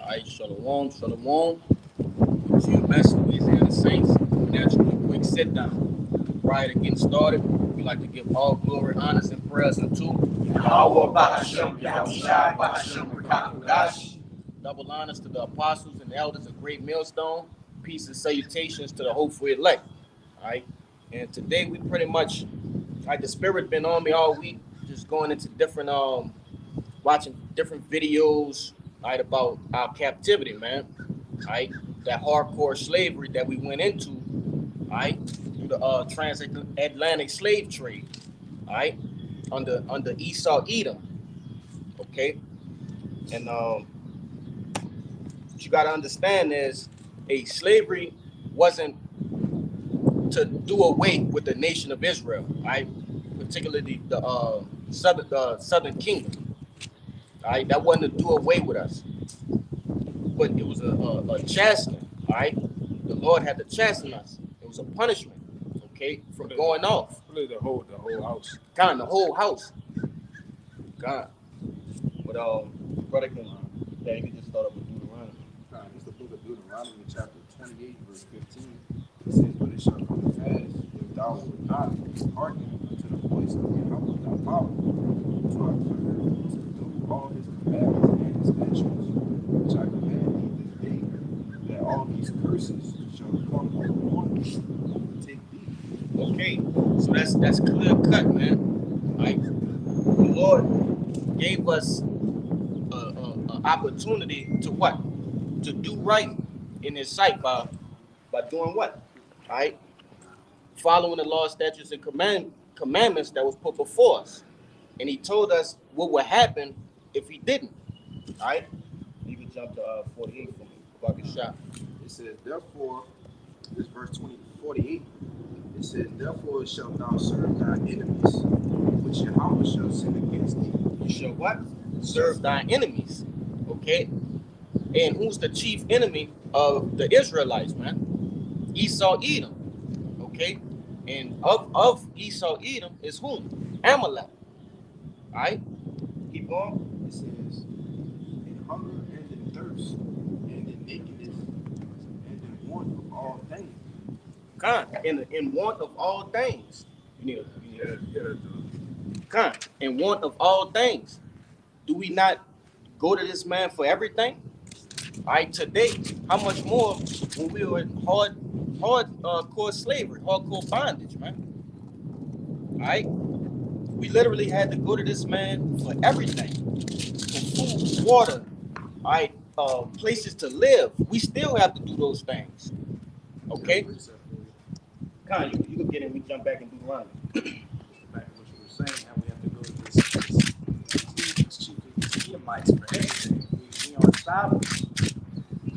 Alright, shalom, shalom. To your message, Louisiana Saints. Naturally, quick sit down. Prior to getting started, we like to give all glory, honors, and prayers unto Yahweh Bahashem Yahushai Bahashem Rakakudash. double honors to the apostles and elders of Great Millstone. Peace and salutations to the hopeful elect. Alright, and today we pretty much, like the spirit been on me all week, just going into different watching different videos, right, about our captivity, man. Right, that hardcore slavery that we went into, right, through the transatlantic slave trade, right, under Esau Edom. Okay, and what you got to understand is, slavery wasn't to do away with the nation of Israel, right, particularly the southern kingdom. All right, that wasn't to do away with us, but it was a chastening. All right, the Lord had to chasten us. It was a punishment, okay, from going off. Really the whole house. God, the whole house. God. But brother can just start up with Deuteronomy. It's the book of Deuteronomy, chapter 28, verse 15. It says, "But it shall come to pass, if thou wilt not hearken unto the voice of Yahweh thy power, to observe to do all his commandments and his statutes, which I command thee this day, that all these curses shall come upon thee and overtake thee." Okay, so that's clear cut, man. Right? The Lord gave us an opportunity to what? To do right in His sight by doing what? Right? Following the law, statutes, and commandments that was put before us. And He told us what would happen if we didn't. All right? You can jump to 48 for me. Bucket shot. It says, therefore, this verse 48, it says, therefore shalt thou serve thy enemies, which Yahweh shall send against thee. You shall what? Serve thy enemies. Okay? And who's the chief enemy of the Israelites, man? Esau Edom. Okay? And of Esau Edom is whom? Amalek. Alright? Keep going. It says, in hunger and in thirst, and in nakedness, and in want of all things. Con, in want of all things. You need Con, in want of all things. Do we not go to this man for everything? All right, today, how much more when we were in hardcore slavery, hardcore bondage, man? All right, we literally had to go to this man for everything, for food, water, all right, places to live. We still have to do those things. Okay, Con, you can get in. We jump back and do Deuteronomy. Back to what you were saying, how we have to go to these chief Edomites for everything. We aren't travelers. We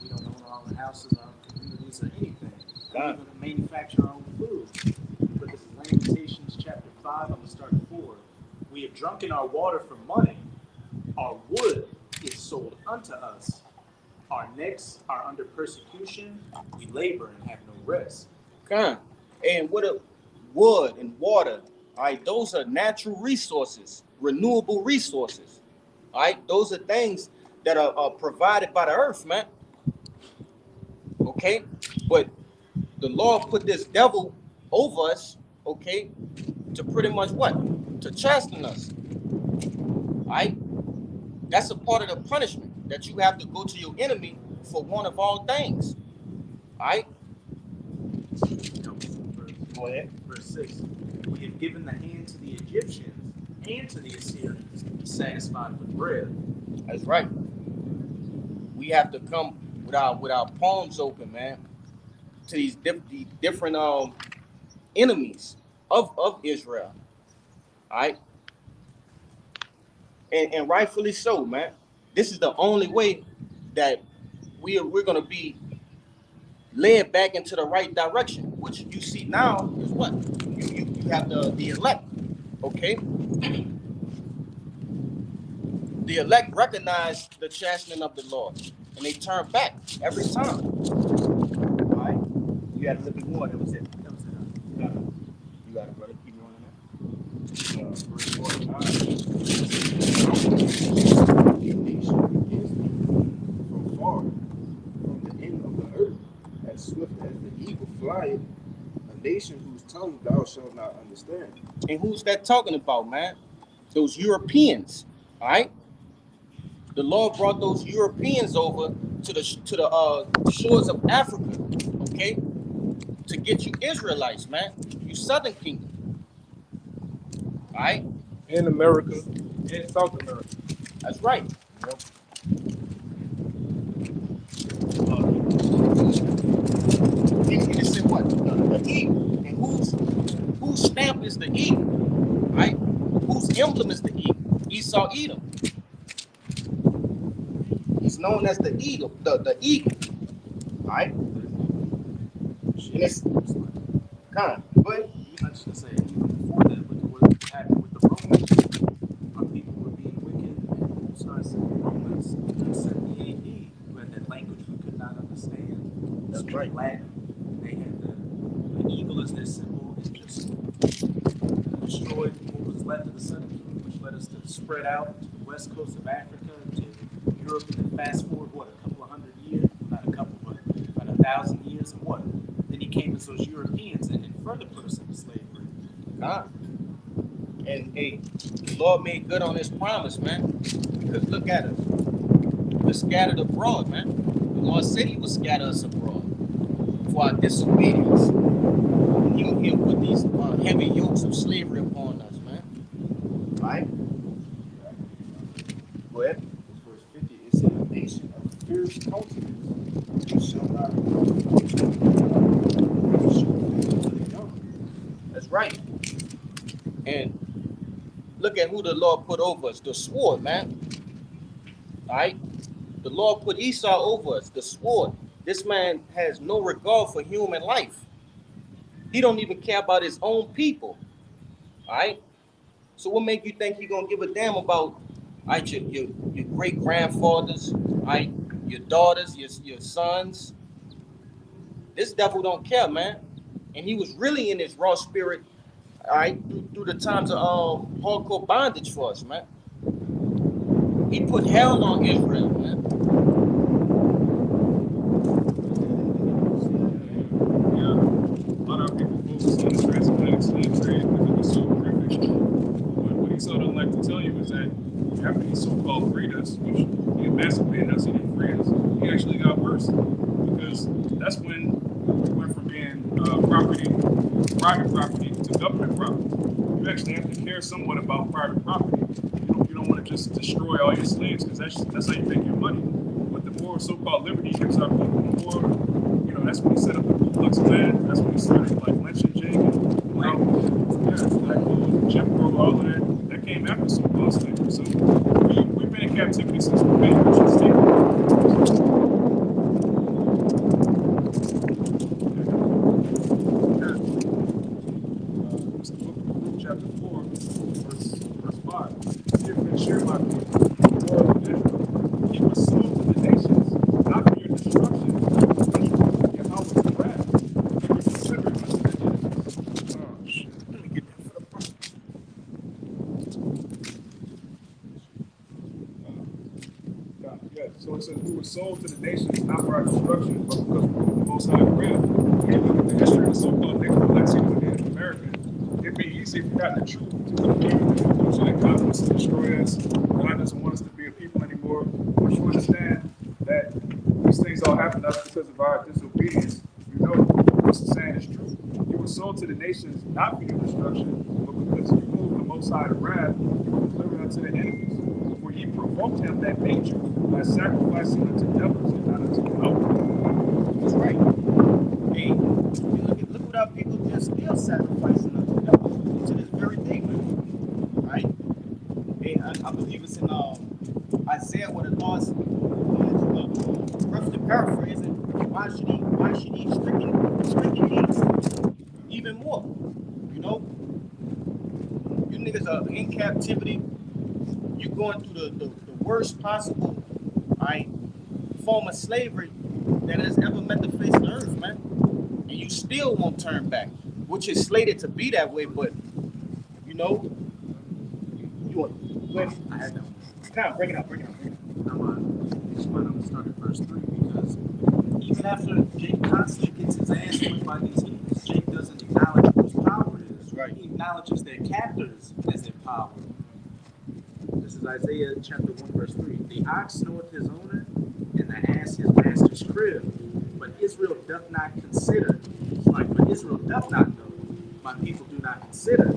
don't own our own houses, our own communities, or anything. We don't even manufacture our own food. But this is Lamentations chapter 5, I'm going to start at 4. We have drunken our water for money. Our wood is sold unto us. Our necks are under persecution. We labor and have no rest. Con. And what a wood and water, all right, those are natural resources, renewable resources. All right, those are things that are provided by the earth, man. Okay, but the Lord put this devil over us, okay, to pretty much what? To chasten us. All right, that's a part of the punishment, that you have to go to your enemy for one of all things. All right. Go ahead. Verse 6. We have given the hand to the Egyptians and to the Assyrians to be satisfied with bread. That's right. We have to come with our palms open, man, to these different enemies of Israel. All right. And rightfully so, man. This is the only way that we're gonna be led back into the right direction, which you see now is what? You have the elect, okay? The elect recognize the chastening of the Lord, and they turn back every time. All right? You had a little bit more. That was it. You got it, brother. Keep going on that. Verse 49. nation whose tongue thou shalt not understand. And who's that talking about, man? Those Europeans, all right? The Lord brought those Europeans over to the shores of Africa, okay, to get you Israelites, man, you Southern Kingdom, all right? In America, in South America. That's right. And it said what? The eagle. And whose stamp is the eagle, right? Whose emblem is the eagle? Esau Edom. He's known as the eagle, the eagle, right? And it's kind. But I just say even before that, with what happened with the Romans, our people were being wicked, and so I said Romans in 70 AD, who had that language we could not understand. That's Speak right. Latin. They had the eagle as their symbol, and just destroyed what was left of the Southern Kingdom, which led us to spread out to the west coast of Africa, to Europe, and then fast forward, what, a couple of hundred years? Not a couple, but about 1,000 years, and what? Then he came as those Europeans and further put us into slavery. And hey, the Lord made good on his promise, man. Because look at us. We're scattered abroad, man. The Lord said he would scatter us abroad for our disobedience. He'll put these heavy yokes of slavery upon us, man. Right? Go ahead. Verse 50, it said, a nation of fierce countenance, you shall not That's right. And look at who the Lord put over us, the sword, man. All right? The Lord put Esau over us, the sword. This man has no regard for human life. He don't even care about his own people. All right? So what make you think he's going to give a damn about, all right, your great-grandfathers, all right, your daughters, your sons? This devil don't care, man. And he was really in his raw spirit, all right, through the times of hardcore bondage for us, man. He put hell on Israel, man. Yeah, a lot of people focus on the transatlantic slave trade because it was so horrific. What Esau don't like to tell you is that after he so-called freed us, which he emancipated us, he didn't free us, he actually got worse. Because that's when we went from being private property to government property. You actually have to care somewhat about private property. You don't want to just destroy all your slaves because that's how you make your money. But the more so-called liberty gives our people, the more, that's when he set up the Ku Klux Klan. That's when he started like lynching Jake and Black Code, Jim Crow, all of that. That came after so-called slavery. So we've been in captivity since we've been in state. Chapter 4, verse 5. Here for share my people, Lord of Israel. He was sold to the nations, not for your destruction, but for your house of wrath. He was delivered unto the enemies. Oh shit. Let me get that for the front. Yeah, so it says we were sold to the nations, not for our destruction, but because we were the most high wrath. When you look at the history of the so-called Neolithic in Native America, it'd be easy if we got the truth to come away with the conclusion that God wants to destroy us. God doesn't want us to be a people anymore. Once you understand that these things all happen to us because of our disobedience, you know what's the saying is true. You were sold to the nations not for your destruction, but because you moved the Most High to wrath, you were delivered unto the enemies. For ye provoked him that made you by sacrificing unto devils and not unto the outward. That's right. Hey, look what our people just still sacrificing unto the devil to this very day, man. Right? Hey, I believe it's in Isaiah where the Lord, roughly paraphrasing, why should he stricken kings even more? You know, you niggas are in captivity. You're going through the worst possible, form of slavery that has ever met the face of the earth, man. And you still won't turn back, which is slated to be that way. But you want go ahead. I had to. Come, bring it up. I'm gonna start at verse 3 because even after Jake constantly gets his ass whipped by these heathens, Jake doesn't acknowledges their captors as their power. This is Isaiah chapter 1, verse 3. The ox knoweth his owner, and the ass his master's crib. But Israel doth not consider. But Israel doth not know. My people do not consider.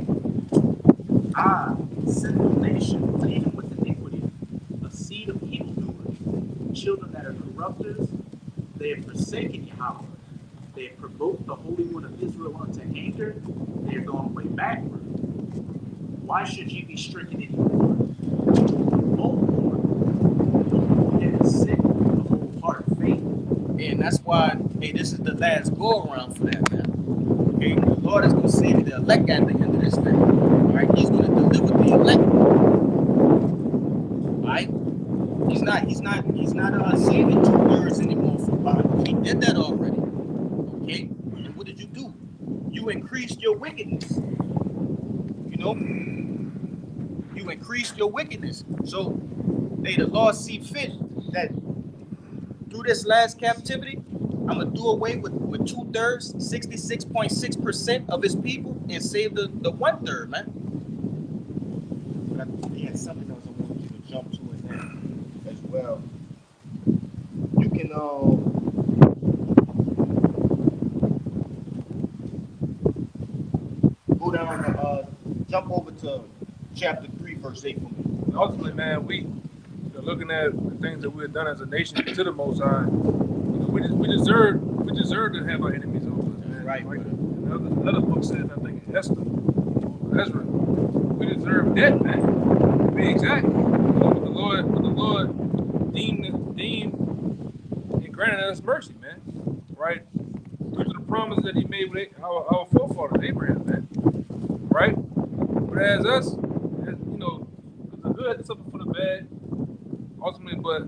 Ah, sinful nation, laden with iniquity, a seed of evildoers, children that are corrupters. They have forsaken Yahweh. They have provoked the Holy One of Israel unto anger. They have gone way backward. Why should ye be stricken any more? Oh Lord, the head is sick, the whole heart faint. And that's why, hey, this is the last go around for that, man. Okay, the Lord is going to save the elect at the end of this thing. All right, He's going to deliver the elect. All right, He's not saving 2/3 anymore from bondage. He did that already. Okay, and what did you do? You increased your wickedness. You know, you increased your wickedness. So, hey, the Lord see fit that through this last captivity, I'm gonna do away with 2/3, 66.6% of His people, and save the 1/3, man. But I had something else I wanted you to jump to in there as well. You can go down and jump over to chapter 3, verse 8 for me. Ultimately, man, we looking at the things that we've done as a nation to the Most High. We deserve to have our enemies over us, man. Right. Like another book says, I think Ezra, we deserve death, man. To be exact. But the Lord deemed and granted us mercy, man. Right? Due to the promise that He made with our forefather Abraham, man. Right? But as us, the good had to suffer for the bad. Ultimately, but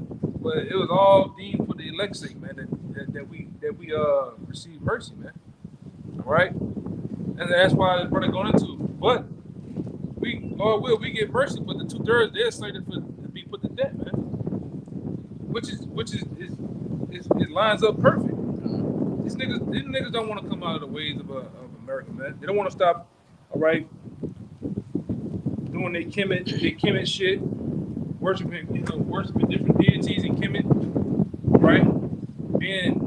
it was all deemed for the elect's sake, man. That we receive mercy, man. All right, and that's why this brother going into. But we get mercy, but the 2/3 they're slated to be put to death, man. Which it lines up perfect. These niggas don't want to come out of the ways of America, man. They don't want to stop. All right, doing their Kemet shit. Worshiping different deities in Kemet, right? Being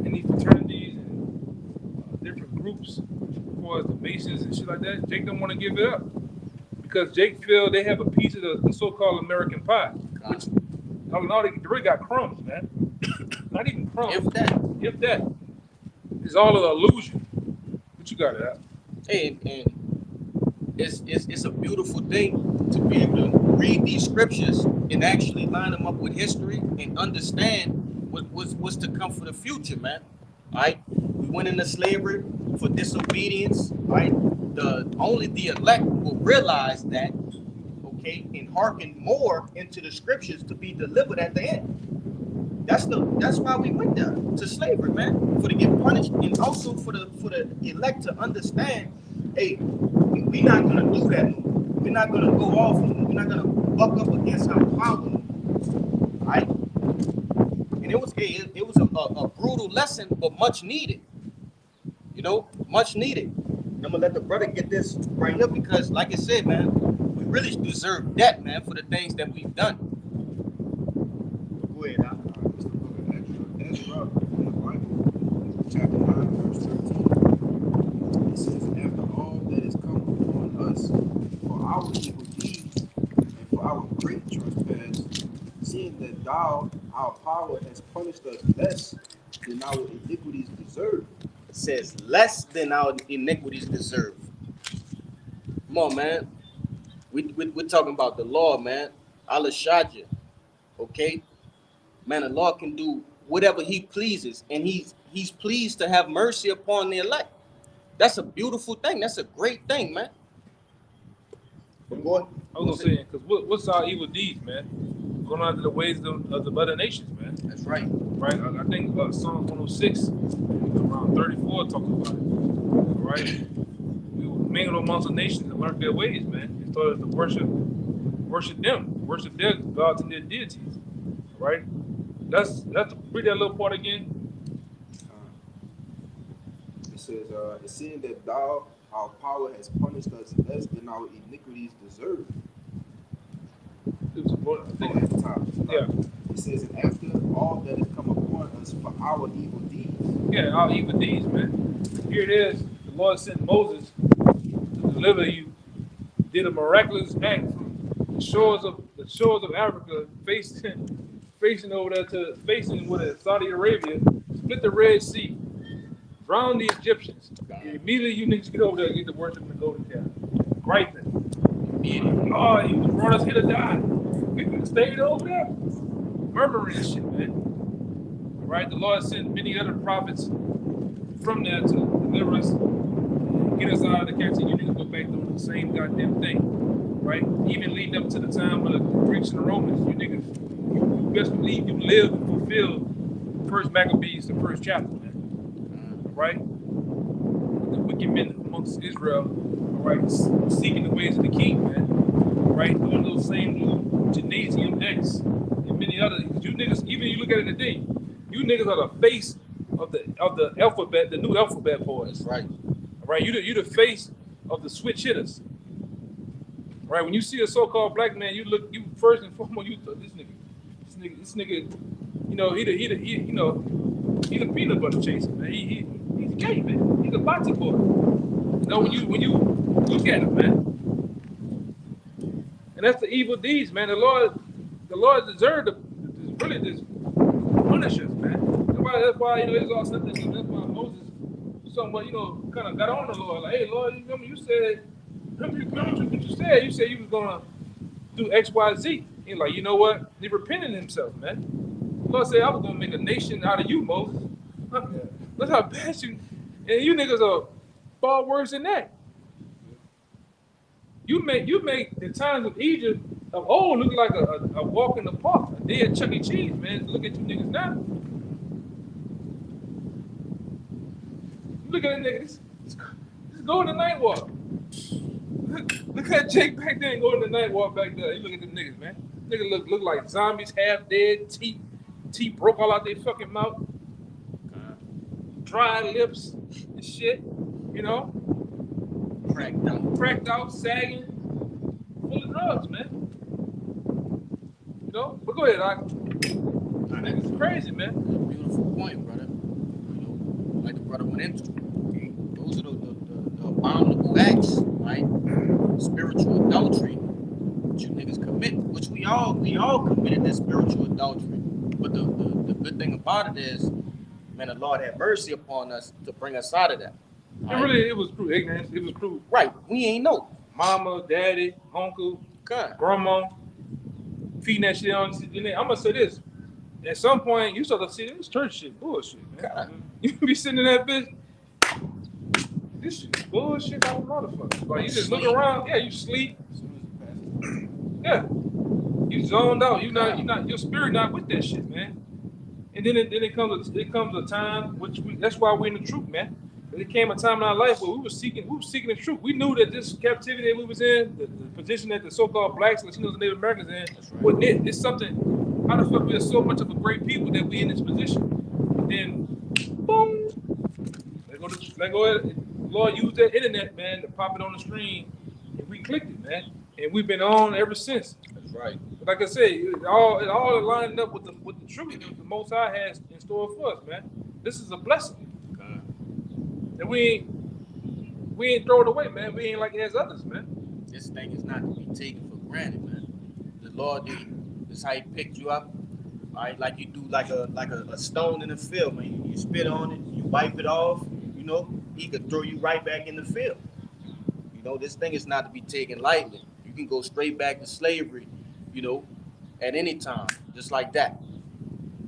in these fraternities and different groups, as far as the Masons and shit like that. Jake don't want to give it up because Jake feel they have a piece of the so-called American pie, which they really got crumbs, man. Not even crumbs. If that, it's all an illusion. But you got it out. And it's a beautiful thing to be able to read these scriptures and actually line them up with history and understand what's to come for the future, man. All right, we went into slavery for disobedience. Right, only the elect will realize that, okay, and hearken more into the scriptures to be delivered at the end. That's why we went there to slavery, man, for to get punished, and also for the elect to understand, hey, we're not gonna do that. We're not gonna go off. We're not gonna buck up against our power, right? And it was a brutal lesson, but much needed. You know, much needed. I'm gonna let the brother get this right here because, like I said, man, we really deserve that, man, for the things that we've done. Go ahead, It's the book of Ezra in the Bible, chapter 9, verse 13. It says, after all that is come upon us for our evil deeds and for our great trespass, seeing that thou, our power, has punished us less than our iniquities deserve. It says less than our iniquities deserve. Come on, man. We're talking about the law, man. Allah Shaja. Okay? Man, the Lord can do whatever He pleases, and He's pleased to have mercy upon the elect. That's a beautiful thing. That's a great thing, man. But boy, I was gonna say, because what's our evil deeds, man? Going after the ways of the other nations, man. that's right. Right? I think Psalm 106, around 34, talks about it. Right? We mingled amongst the nations and learned their ways, man. They started to worship their gods and their deities. Right? That's read that little part again. It says, seeing that thou, our power has punished us less than our iniquities deserve. It was a, I think, At the time. yeah, It says, and after all that has come upon us for our evil deeds. yeah, all evil deeds, man. Here it is. The Lord sent Moses to deliver you. Did a miraculous act from the shores of Africa, facing over there to facing with it, Saudi Arabia, split the Red Sea, drown the Egyptians. Immediately you niggas get over there and get to worship the golden calf. Griping. Oh, you brought us here to die. We could have stayed over there. Murmuring and shit, man. Right? The Lord sent many other prophets from there to deliver us, get us out of the captivity. You niggas go back doing the same goddamn thing. Right? Even leading up to the time of the Greeks and the Romans, you niggas, you best believe you live and fulfill First Maccabees, the first chapter, man. Right? The wicked men amongst Israel, right, seeking the ways of the king, man. Right? Doing those same little gymnasium acts and many others. You niggas, even you look at it today, you niggas are the face of the alphabet, the new alphabet boys. Right. Right? You the face of the switch hitters. Right? When you see a so-called black man, you first and foremost, you thought this nigga, you know, he the peanut butter chaser, man. He's gay, man. He's a body boy. You know, when you look at him, man. And that's the evil deeds, man. The Lord deserved to really just punish us, man. That's why, you know, it's all something. That's why Moses somewhat, you know, kind of got on the Lord. Like, hey, Lord, remember you said, remember what you said? You said you was gonna do X, Y, Z. He's like, you know what? He repented himself, man. The Lord said, I was gonna make a nation out of you, Moses. Look how bad you, and you niggas are far worse than that. You make the times of Egypt of old look like a walk in the park, a dead Chuck E. Cheese, man. Look at you niggas now. Look at that nigga. This go in the night walk. Look at Jake back there and go in the night walk back there. You look at the niggas, man. Niggas look like zombies, half dead, teeth broke all out their fucking mouth. Dry lips and shit, you know? Cracked out, sagging, full of drugs, man. You know? But go ahead, it's crazy, man. Beautiful point, brother. You know, like the brother went into. Those are the abominable acts, right? Spiritual adultery that you niggas commit, which we all committed this spiritual adultery. But the good thing about it is, man, the Lord had mercy upon us to bring us out of that. Right? It was through ignorance. It was through Right. We ain't know. mama, daddy, uncle, God. grandma, feeding that shit on. I'm gonna say this. At some point, you start to see this church shit bullshit, man. God. You be sitting in that bitch. This shit is bullshit like a motherfucker. Like you just look around, yeah, you sleep. Yeah. You zoned out. Your spirit not with that shit, man. And then it comes a time that's why we're in the truth, man. There came a time in our life where we were seeking the truth. We knew that this captivity that we was in, the position that the so-called blacks, Latinos, and Native Americans in, wasn't it. It's something. How the fuck we are so much of a great people that we in this position? And then, boom, let go. Lord used that internet, man, to pop it on the screen, and we clicked it, man. And we've been on ever since. That's right. But like I said, it all lined up with the truth that the Most High has in store for us, man. This is a blessing. And we ain't throw it away, man. We ain't like as others, man. This thing is not to be taken for granted, man. The Lord, this is how He picked you up, all right? Like you do, like a stone in the field, man. You spit on it, you wipe it off. You know, He could throw you right back in the field. You know, this thing is not to be taken lightly. You can go straight back to slavery, you know, at any time, just like that.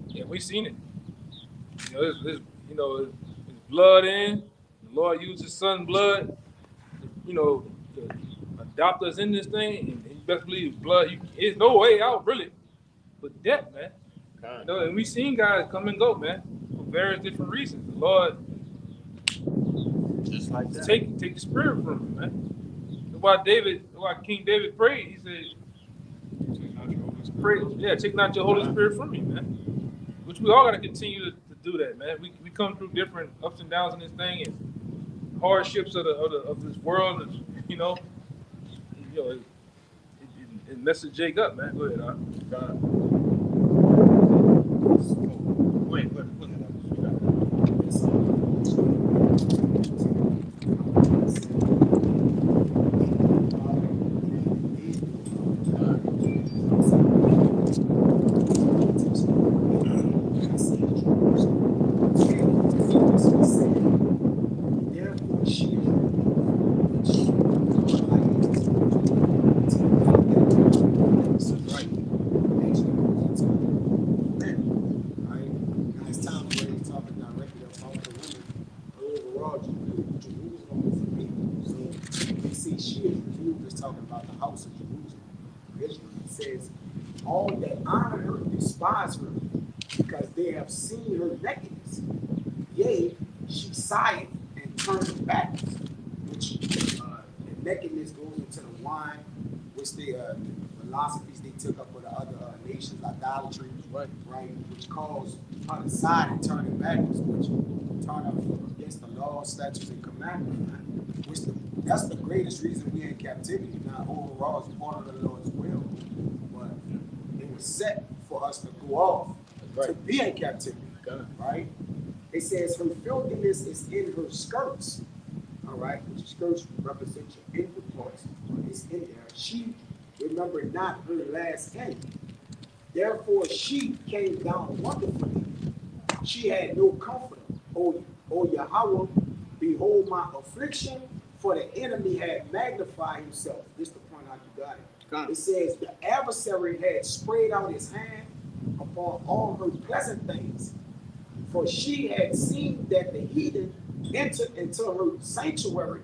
Yeah, we seen it. You know, it's blood in. The Lord used His Son's blood, you know, to adopt us in this thing. And you best believe blood. There's no way out, really, but death, man. You know, and we seen guys come and go, man, for various different reasons. The Lord, just like that. Take the spirit from him, man. That's why King David prayed. He said, take not your Holy Spirit from me, man. Which we all got to continue to do that, man. We come through different ups and downs in this thing, and hardships of this world, you know, it messes Jake up, man. Go ahead, Wait. Talking about the house of Jerusalem, Israel. It says, all that honor her despise her, because they have seen her nakedness. Yea, she sighed and turned back, which the nakedness goes into the wine, which the philosophies they took up with the other nations, idolatry, right, which caused her to sigh and turning backwards, which turn up against the law, statutes, and commandments, which that's the greatest reason we're in captivity. Now, overall, it's part of the Lord's will, but it was set for us to go off to be in captivity, right? It says her filthiness is in her skirts, all right, which skirts represent your inward parts, it's in there. She remembered not her last end. Therefore, she came down wonderfully. She had no comforter. O Yahweh, behold my affliction, for the enemy had magnified himself. This is the point how you got it. It says the adversary had spread out his hand upon all her pleasant things. For she had seen that the heathen entered into her sanctuary,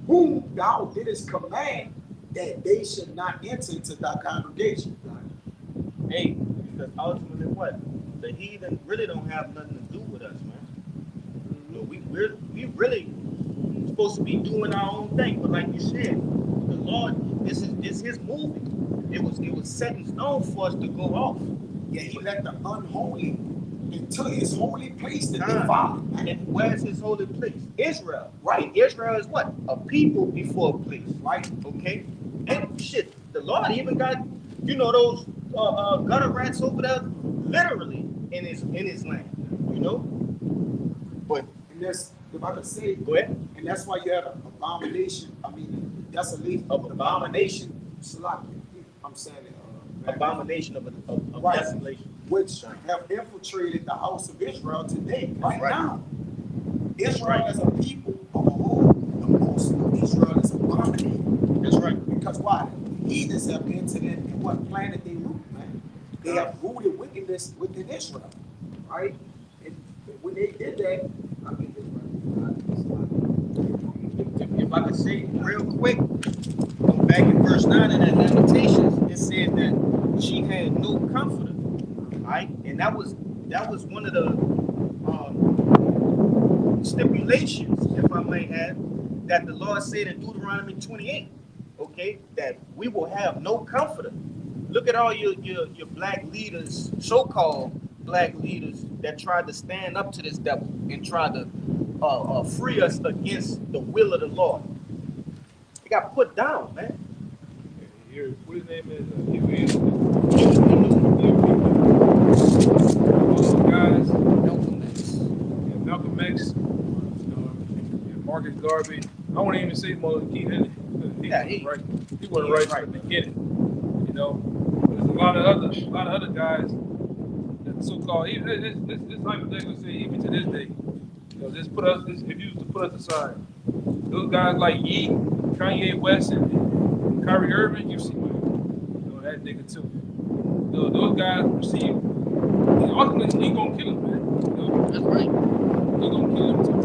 whom thou didst command that they should not enter into thy congregation. Hey, because ultimately what? The heathen really don't have nothing to do with us, man. You know, we really supposed to be doing our own thing, but like you said, the Lord, this is His movie. It was set in stone for us to go off. Yeah, He let the unholy into His holy place that they follow. And where's His holy place? Israel. Right. And Israel is what? A people before a place. Right. Okay. And shit, the Lord even got, those gutter rats over there, literally in His land. You know. But and that's, if I could say, go ahead. And that's why you had an abomination. I mean, that's a leaf of abomination. I'm saying it. Abomination of right. desolation, which have infiltrated the house of Israel today, right now. Israel right. as a people of a whole, the most of Israel is abominated. That's right. Because why? The heathens have entered in, and what planet they root, man? They have rooted wickedness within Israel, right? And when they did that, I mean, if I could say real quick, back in verse 9 of that Lamentations, it said that she had no comforter, right? And that was one of the stipulations, if I may add, that the Lord said in Deuteronomy 28, okay, that we will have no comforter. Look at all your black leaders, so-called black leaders, that tried to stand up to this devil and tried to free us against the will of the Lord. They got put down, man. Here, what his name is? Guys, Malcolm X, Marcus Garvey. I won't even say Martin Luther King. He wasn't right from the beginning. You know, there's a lot of other guys that so-called. It's hypothetical to say even to this day. You know, just put us. If you was to put us aside, those guys like Ye, Kanye West, and Kyrie Irving, you see, that nigga too. Those guys receive. Ultimately, he gonna kill him, man. You know? That's right. He gonna kill him too.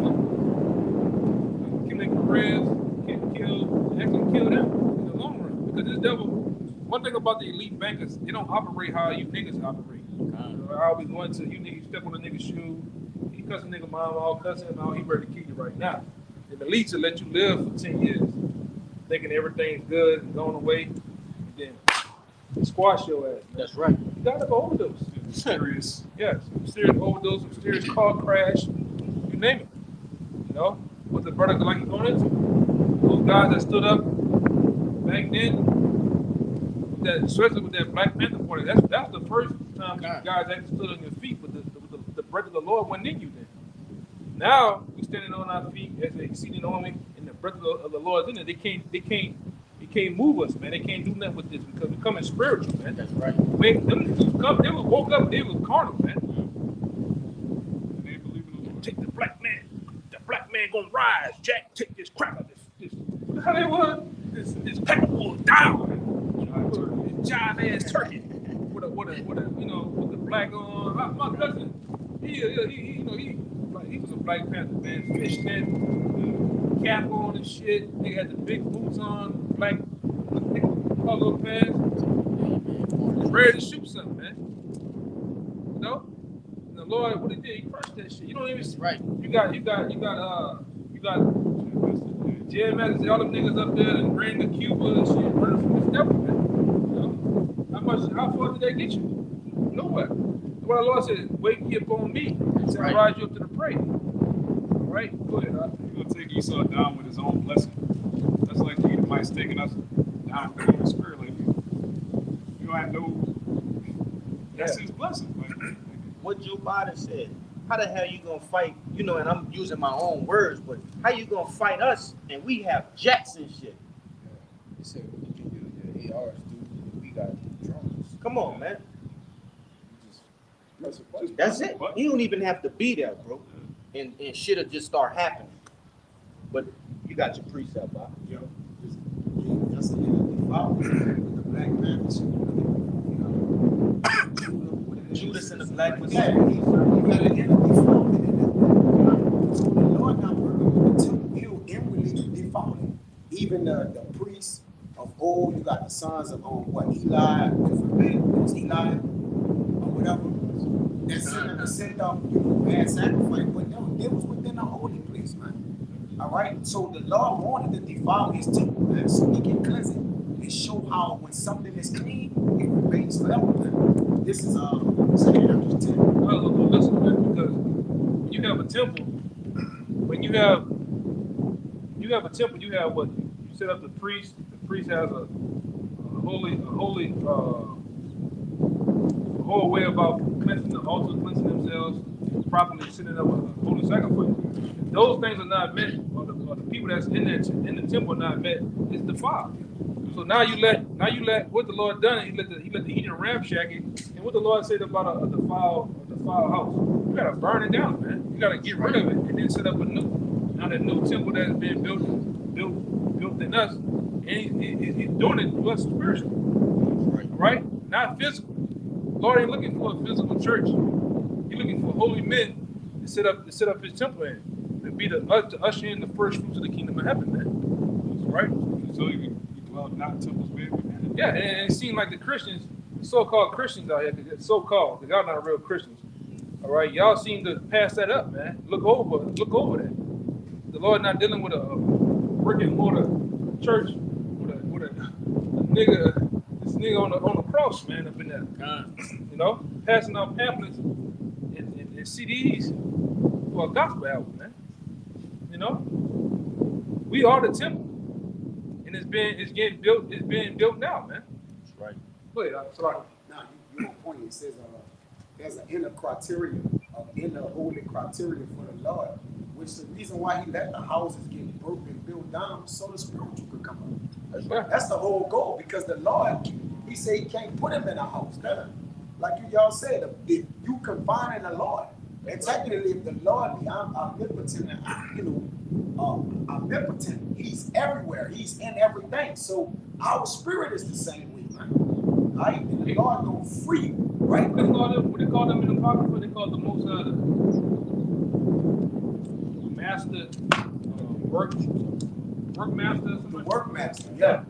Kill their careers, kill them in the long run. Because this devil. One thing about the elite bankers, they don't operate how you niggas operate. I always going to you niggas step on a nigga's shoe. He cuss a nigga mom, all cussing him out. He ready to kill you right now. And the elites will let you live for 10 years, thinking everything's good and going away, and then squash your ass. Man. That's right. You gotta go overdose. Serious. Yes. Serious overdose, serious car crash, you name it. You know? what the brother like he going into. Those guys that stood up back then, that especially with that Black Panther Party, that's the first time you guys actually stood on your feet with the breath of the Lord went in you then. Now we standing on our feet as an exceeding army, and the breath of the Lord is in it. They can't move us, man. They can't do nothing with this because we're coming spiritual, man. That's right. When them niggas come, they was woke up, they was carnal, man. They didn't believe in the Lord. Take the black man gonna rise. Jack, take this crap out of this. What the hell they was? This pepperwood down. Giant ass turkey. With a with the black on. My cousin, he was a Black Panther, man. Fishnet, cap on and shit. They had the big boots on, black polo pants. Ready to shoot something, man. You know? And the Lord, what he did, he crushed that shit. You don't even see. Right. You got JMS, all them niggas up there and ran to Cuba and shit, running from this devil, man. You know? How far did that get you? Nowhere. What the Lord said, wait ye upon me until I rise you up to the prey. All right? Go ahead, He's gonna take Esau down with his own blessing. That's like the Edomites taking us down with the Holy Spirit. Like you don't have no. That's his blessing. Like, What Joe Biden said. How the hell you gonna fight? You know, and I'm using my own words, but how you gonna fight us and we have jets and shit? They said we can use your ARs, dude. We got drones. Come on, man. Press a button. That's it. You don't even have to be there, bro. And shit'll just start happening. But you got your precept, Bob. Yo, that's the problem with the Black man. Judas and the Black Yeah, Messiah. you got an enemy found in it. So the Lord not working with the temple, he'll inwardly defile it. Even the priests of old, you got the sons of Eli, different men, it was Eli or whatever. That sent up bad sacrifice, but no, it was within the holy place, man. All right, so the Lord wanted to defile his temple, man, so he can cleanse it and show how when something is clean, it remains forever, man. This is 2 Corinthians 10. listen, man, because when you have a temple, you have what you set up the priest. The priest has a whole way about cleansing the altar, cleansing themselves, properly sitting up with a holy sacrifice. Those things are not met, or the people that's in the temple are not met. It's defiled. So now you let what the Lord done. He let the heathen ramshack it, and what the Lord said about a defiled house. You gotta burn it down, man. You gotta get rid of it and then set up a new. Now the new temple that's been built in us, and he's doing it to us spiritually, right? Not physical. Lord ain't looking for a physical church. He's looking for holy men to set up his temple in, to usher in the first fruits of the kingdom of heaven, man. Right? so you dwell not in temples made with hands. Yeah, and it seemed like the Christians, the so-called Christians out here, because y'all not real Christians. All right, y'all seem to pass that up, man. Look over that. The Lord not dealing with a brick and mortar church with a nigga, this nigga on the cross, man, up in there. You know, passing out pamphlets and CDs for a gospel album, man. You know, we are the temple, and it's being built now, man. That's right. Go ahead, sorry. Now, you on point. It says there's an inner criteria, holy criteria for the Lord, which is the reason why he let the houses get broken and built down so the spiritual could come up. That's right. That's the whole goal, because the Lord, he said he can't put him in a house. Now, like y'all said, if you confine in the Lord, and technically if the Lord be omnipotent and omnipotent, he's everywhere, he's in everything. So our spirit is the same way, man. Right? And the Lord go free, right? What they call them in the Apocrypha? They call the Most High the Master Work Master. The workmaster, yeah.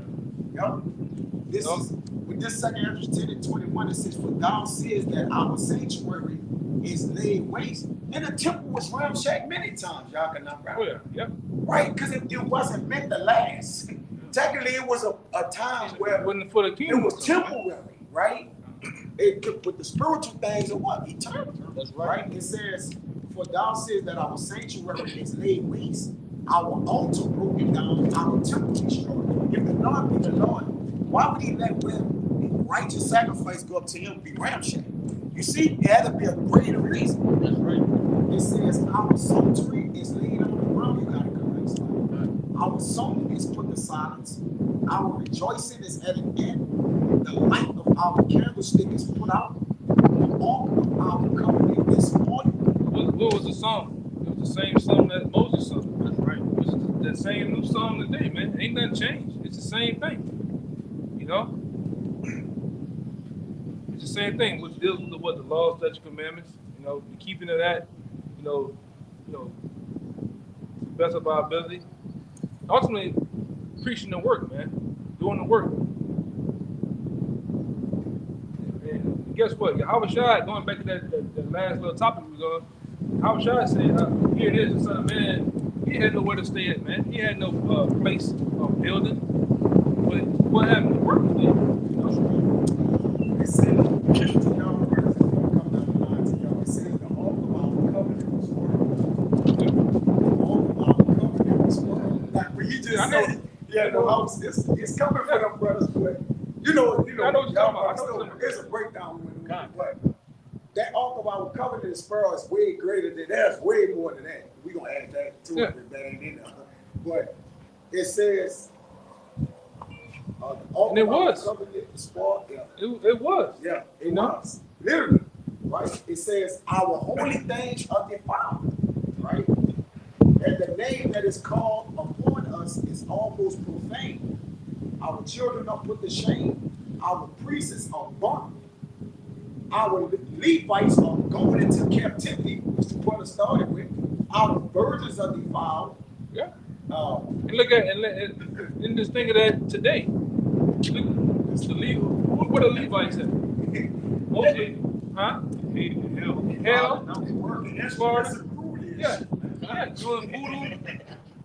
This is with this 2 Corinthians 10:21. It says, "For thou seest that our sanctuary is laid waste, and the temple was ramshacked many times." Y'all can not Oh yeah, yep. right? Because it wasn't meant to last. Technically, it was a time where It wasn't for the it kingdom. was temporary, right? But the spiritual things are what? Eternal. That's right. It says, "For thou seest that our sanctuary is laid waste, Our altar broken down, our temple destroyed. If the Lord be the Lord, why would he let righteous sacrifice go up to him be ramshackle? You see, it had to be a greater reason. That's right. It says our psaltery is laid on the ground. You gotta correct that. Our song is put to silence. Our rejoicing is at an end. The light of our candlestick is put out. The ark of our covenant is spoiled. What was the song? It was the same song that Moses sung. That's right. It was the same new song today, man. Ain't nothing changed. It's the same thing. You know? It's the same thing, which deals with what the law, statutes, commandments, you know, the keeping of that, you know, to the best of our ability. Ultimately, preaching the work, man. Doing the work. And guess what? Howard Shai, going back to that last little topic we was on, Howard Shai said, here it is, the Son of Man. He had nowhere to stay at, man. He had no place of building. But what happened? The work was there. It says, come down the line to y'all. It says the ark of our covenant was spoiled. The ark of our covenant was spoiled. Like when you just said, yeah, no house, it's coming for them brothers, but you know, I know what you're talking about. There's a breakdown when but that ark of our covenant is spoiled is way greater than that's way more than that. We're gonna add that to it, man. But it says and it was. Yeah. It was. Yeah, it was. Literally. Right? It says, our holy things are defiled. Right? And the name that is called upon us is almost profane. Our children are put to shame. Our priests are burnt. Our Levites are going into captivity, which the brother started with. Our virgins are defiled. Yeah. And look at and just think of that today. Look, it's the legal. What are Levites at? Mostly, huh? Hell. Florida. Yeah. Doing voodoo.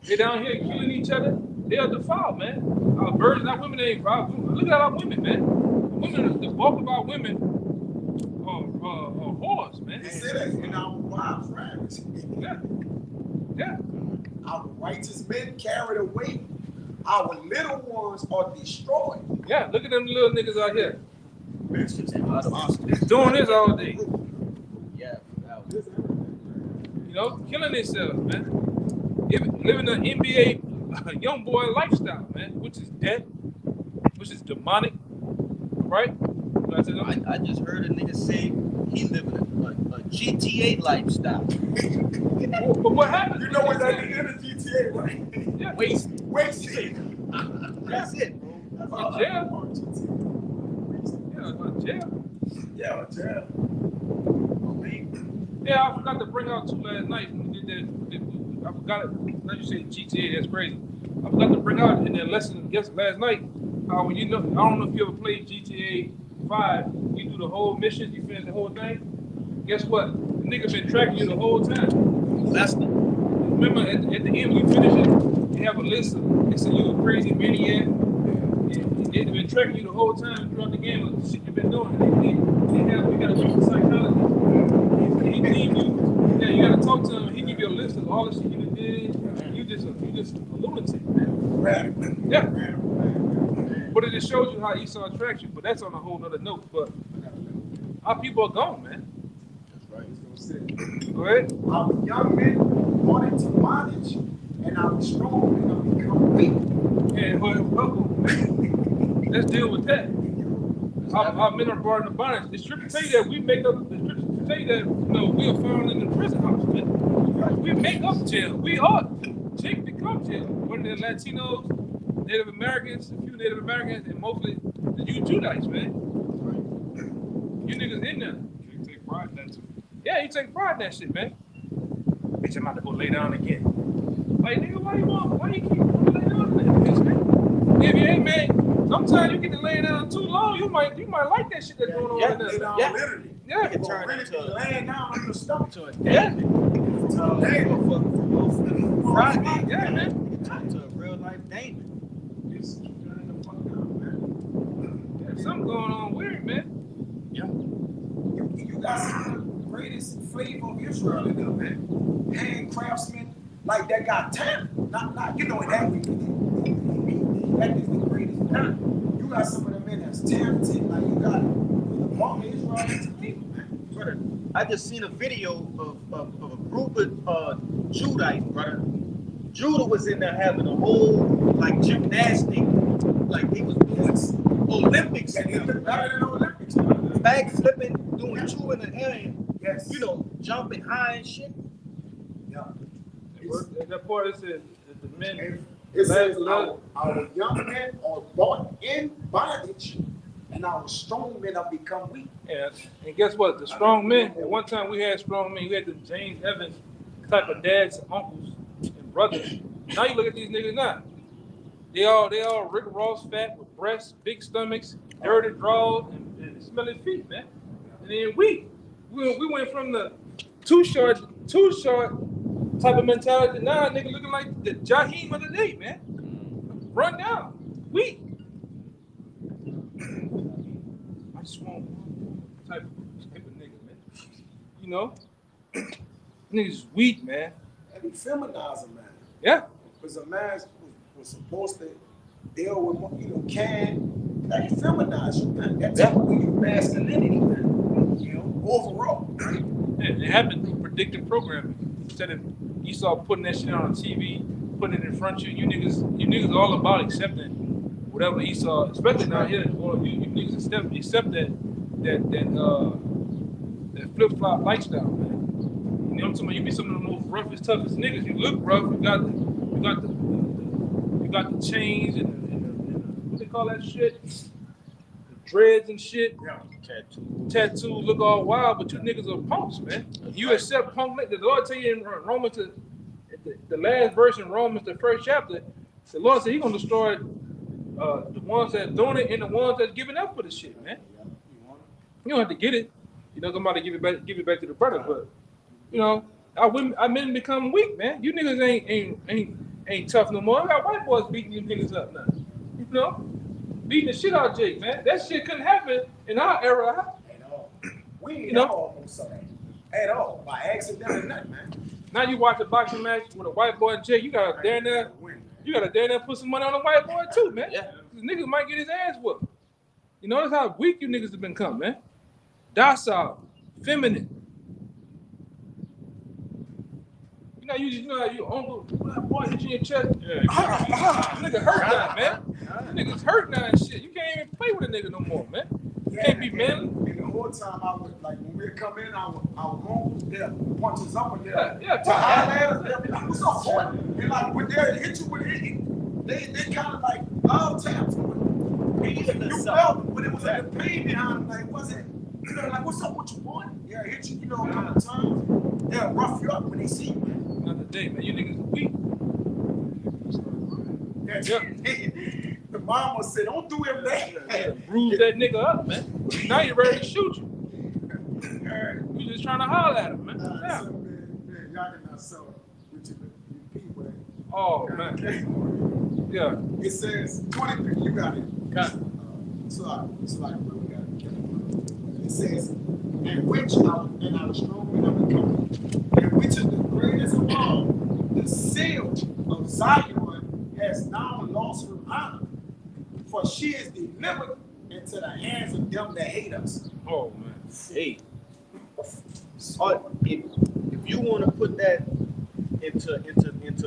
They down here killing each other. They are defiled, man. Our virgins, our women ain't proud. Look at our women, man. The bulk of our women are whores, man. They say that in our wives' rags. Yeah. Our righteous men carried away. Our little ones are destroyed. Yeah, look at them little niggas out here. Doing this all day. Yeah. You know, killing themselves, man. Living an NBA young boy lifestyle, man, which is dead, which is demonic, right? I just heard a nigga say he living a GTA lifestyle. But what happened? You know what that is in the GTA, right? Yeah. Wasting. That's it, bro. Jail. Jail. Yeah, jail. Yeah, I forgot to bring out two last night when we did that. I forgot it. Like you said, GTA, that's crazy. I forgot to bring out in that lesson last night. When you know, I don't know if you ever played GTA 5. You do the whole mission, you finish the whole thing. Guess what? The nigga been tracking you the whole time. Remember at the end when you finish it, they have a list of they say you a crazy maniac. They've been tracking you the whole time throughout the game of the shit you've been doing. We gotta do some psychology. He deem you. Yeah, you gotta talk to him. He give you a list of all the shit you did. You just a lunatic, man. Yeah. But it just shows you how Esau tracks you. But that's on a whole nother note. But our people are gone, man. That's right. He's gonna say. Go ahead. Our young men wanted to manage, and our strong men are become weak. Yeah, well, let's deal with that. Our men are brought in the bondage. The scripture tell you that we make up. The scripture tell you that we are found in the prison house, man. We make up jail. We are. Jake become jail. Whether they're Latinos, Native Americans, a few Native Americans, and mostly the Judites, man. You niggas in there. You take pride in that too. Yeah, you take pride in that shit, man. Bitch, I'm about to go lay down again. Like, nigga, why you keep going lay down in that bitch, man? If you ain't, man, sometimes you get to lay down too long, you might like that shit that's going on in there. Yeah. Literally. Yeah. It can turn into laying down on your stomach. a Yeah. Friday. Yeah, man. It can turn into a real life Damon. There's something going on weird, man. Yeah. You got some of the greatest flavor of Israel in them, man. Hand craftsmen like that got talent. not you know in that way, that is the greatest one. You got some of the men that's talented, like you got among Israelites people, man. Brother, I just seen a video of a group of Judites, brother. Judah was in there having a whole like gymnastic, like he was doing Olympics Yeah, and they look better than the Olympics. back flipping, doing two in the air, and, Yes. you know, jumping high and shit. Yeah. That part is that the men. It says our young men are bought in bondage, and our strong men have become weak. Yeah, and guess what? The strong men. At one time, we had strong men. We had the James Evans type of dads, uncles, and brothers. Now you look at these niggas now. They all Rick Ross fat with breasts, big stomachs, dirty drawers, and smelly feet, man. And then we went from the too short type of mentality. Now nigga looking like the Jaheim of the day, man. Run down, weak. I just want one type of nigga, man. You know, niggas weak, man. And he feminized a man. Yeah. Because a man was supposed to deal with, you know, that he feminized you, man. That takes away your masculinity, man. You know, overall. Right? Yeah, it happened through predictive programming. Instead of Esau putting that shit on TV, putting it in front of you, you niggas all about accepting whatever Esau, especially now here, you niggas accept that flip flop lifestyle, man. You know what I'm talking about? You be some of the most roughest, toughest niggas. You look rough. You got the chains and the what they call that shit, the dreads and shit. Yeah. Tattoos look all wild, but you niggas are punks, man. You accept punk. The Lord tell you in Romans, the last verse in Romans, the first chapter, the Lord said He's gonna destroy the ones that doing it and the ones that's giving up for the shit, man. You don't have to get it. You know, somebody give it back to the brother, but you know, our men become weak, man. You niggas ain't tough no more. I got white boys beating you niggas up now. You know, beating the shit out of Jake, man. That shit couldn't happen in our era. At all. We ain't You know? almost saw that. At all. By accident or nothing, man. Now you watch a boxing match with a white boy and Jake, you gotta dare there. You gotta dare there put some money on the white boy too, man. Yeah. The niggas might get his ass whooped. You notice how weak you niggas have become, man. Docile, feminine. You know how you uncle boy hit you in your chest. Yeah, nigga hurt now, man. Niggas hurt now and shit. You can't even play with a nigga no more, man. You can't be manly. And the whole time I was like, when we come in, our uncles there punch us up and there. Yeah, To holler at us, they'll be like, what's up, boy? And like when they hit you with it, they kind of like love taps. You felt it, but it was like the pain behind it. Like, wasn't, you know, like, what's up with you, boy? Yeah, hit you, you know, a couple of times. They'll rough you up when they see you, man. Another day, man. You niggas weak. The mama said, don't do him that. Bruise that nigga up, man. Now you're ready to shoot you. You just trying to holler at him, man. Yeah. So, man, y'all can not sell with your P-way. Oh, man. Yeah. It says 23. You got it. Got it. So I really got it. It says, and which our strong men of the company, and which is the greatest of all, the seal of Zion has now lost her honor, for she is delivered into the hands of them that hate us. Oh, man. Hey, if you want to put that into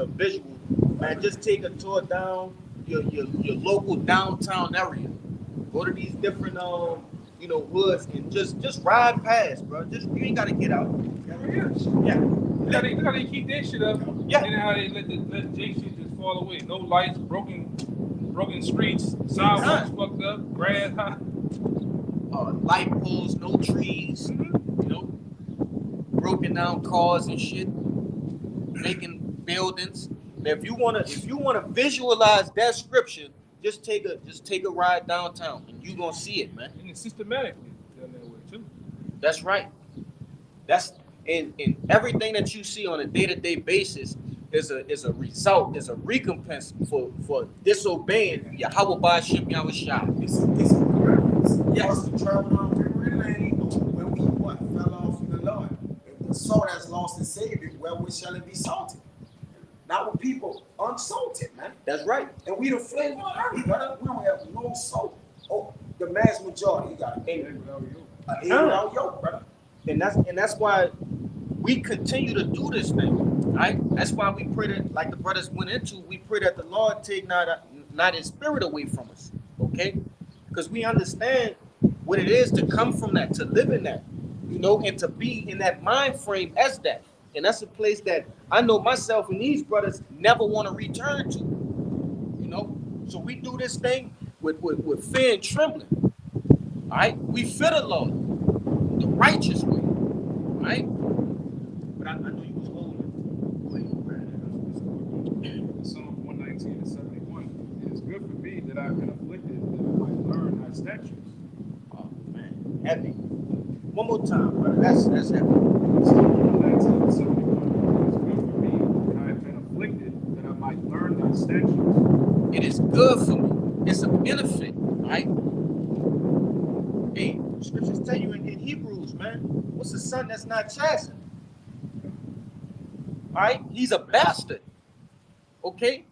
a visual, man, just take a tour down your local downtown area. Go to these different hoods and just ride past, bro. You ain't gotta get out. Yeah. Look how they keep that shit up. Yeah. And how they let J shit just fall away. No lights, broken streets, sidewalks fucked up, grass high. Light poles, no trees, broken down cars and shit, vacant buildings. Now, if you wanna visualize that scripture, just take a ride downtown and you gonna see it, man. And it's systematically done that way too. That's right. That's in everything that you see on a day-to-day basis is a result, is a recompense for disobeying Yahweh Ba'ashem Yahushua. It's a reference. Yes, to travel down memory lane when we fell off from the Lord. If the salt has lost its savior, wherewith shall it be salted? Not with people unsalted, man. That's right. And we the flavor of earth, brother. We don't have no salt. Oh, the mass majority got an egg without yolk, brother. And that's why we continue to do this thing, right? That's why we pray that, like the brothers went into, we pray that the Lord take not his spirit away from us, okay? Because we understand what it is to come from that, to live in that, you know, and to be in that mind frame as that. And that's a place that I know myself and these brothers never want to return to, you know? So we do this thing with fear and trembling, all right? We fear the Lord, the righteous way, right? But I know you was holding. Psalm 119 and 71. It is good for me that I've been afflicted, that I might learn thy statutes. Oh man, heavy. One more time, brother. That's heavy. Psalm 119 and 71. It is good for me that I have been afflicted, that I might learn thy statutes. It is good for me. It's a benefit, right? Hey, scriptures tell you in Hebrews, man, what's the son that's not chastened? All right, he's a bastard. Okay,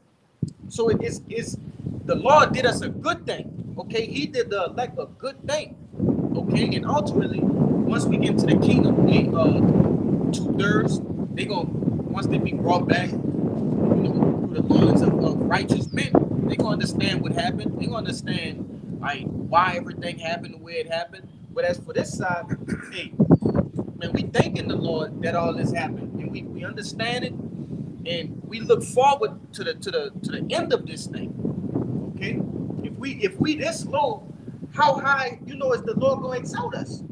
so it's the Lord did us a good thing. Okay, he did the elect a good thing. Okay, and ultimately, once we get into the kingdom, they 2/3, they gonna once they be brought back, you know, through the loins of righteous men, they gonna understand what happened. They gonna understand like why everything happened the way it happened. But as for this side, hey, man, we thanking the Lord that all this happened, and we understand it, and we look forward to the end of this thing. Okay, if we this low, how high, you know, is the Lord going to exalt us?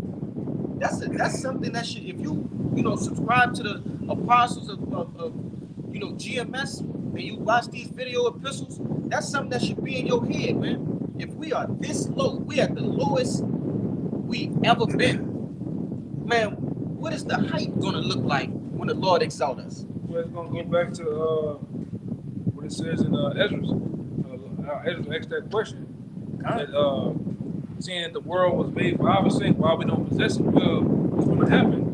That's something that should, if you know, subscribe to the apostles of you know, GMS, and you watch these video epistles, that's something that should be in your head, man. If we are this low, we are the lowest we've ever been, man. What is the height going to look like when the Lord exalt us? Well, it's going to go back to what it says in Ezra's. Ezra asked that question. That, seeing that the world was made for our sake, why we don't possess it, well, what's going to happen?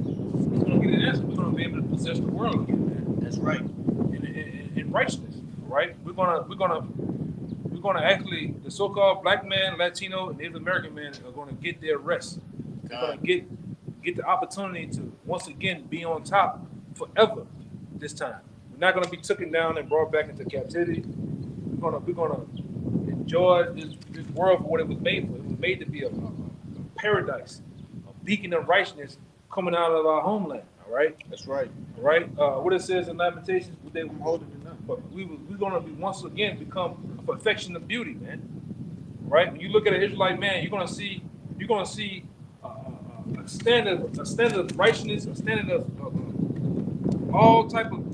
He's going to get an answer. We're going to be able to possess the world again, man. That's right. In righteousness, right? We're gonna actually, the so-called black man, Latino, and Native American man are going to get their rest. They're going to get the opportunity to once again be on top forever. This time, we're not going to be taken down and brought back into captivity. We're gonna enjoy this world for what it was made for. It was made to be a paradise, a beacon of righteousness coming out of our homeland. All right, That's right. all right. What it says in Lamentations, they were holding it up. But we're gonna be once again become a perfection of beauty, man. Right? When you look at an Israelite man, you're gonna see a standard of righteousness, a standard of all type of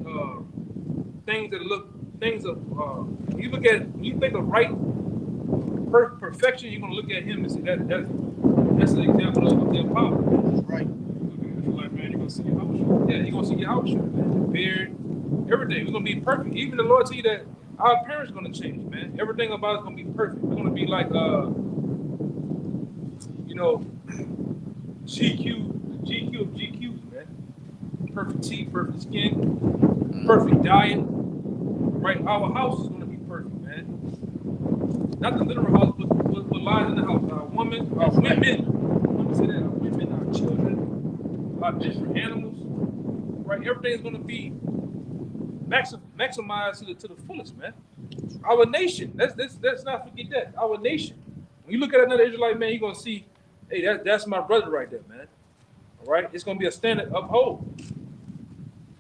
things that look things of. When you think of right perfection, you're gonna look at him and say that's an example of their power. That's right. Like, man, you're gonna see your house. Yeah, you're gonna see your house, man. The beard, everything. We're gonna be perfect. Even the Lord tell you that our appearance is gonna change, man. Everything about it's gonna be perfect. We're gonna be like you know, GQ of GQs, man. Perfect teeth, perfect skin, perfect diet. Right? Our house is gonna be perfect, man. Not the literal house, but what lies in the house. Our women, let me say that, our women, our children, our different animals, right? Everything's gonna be maximized to the fullest, man. Our nation, let's not forget that. Our nation. When you look at another Israelite man, you're gonna see, hey, that's my brother right there, man. All right, it's gonna be a standard uphold.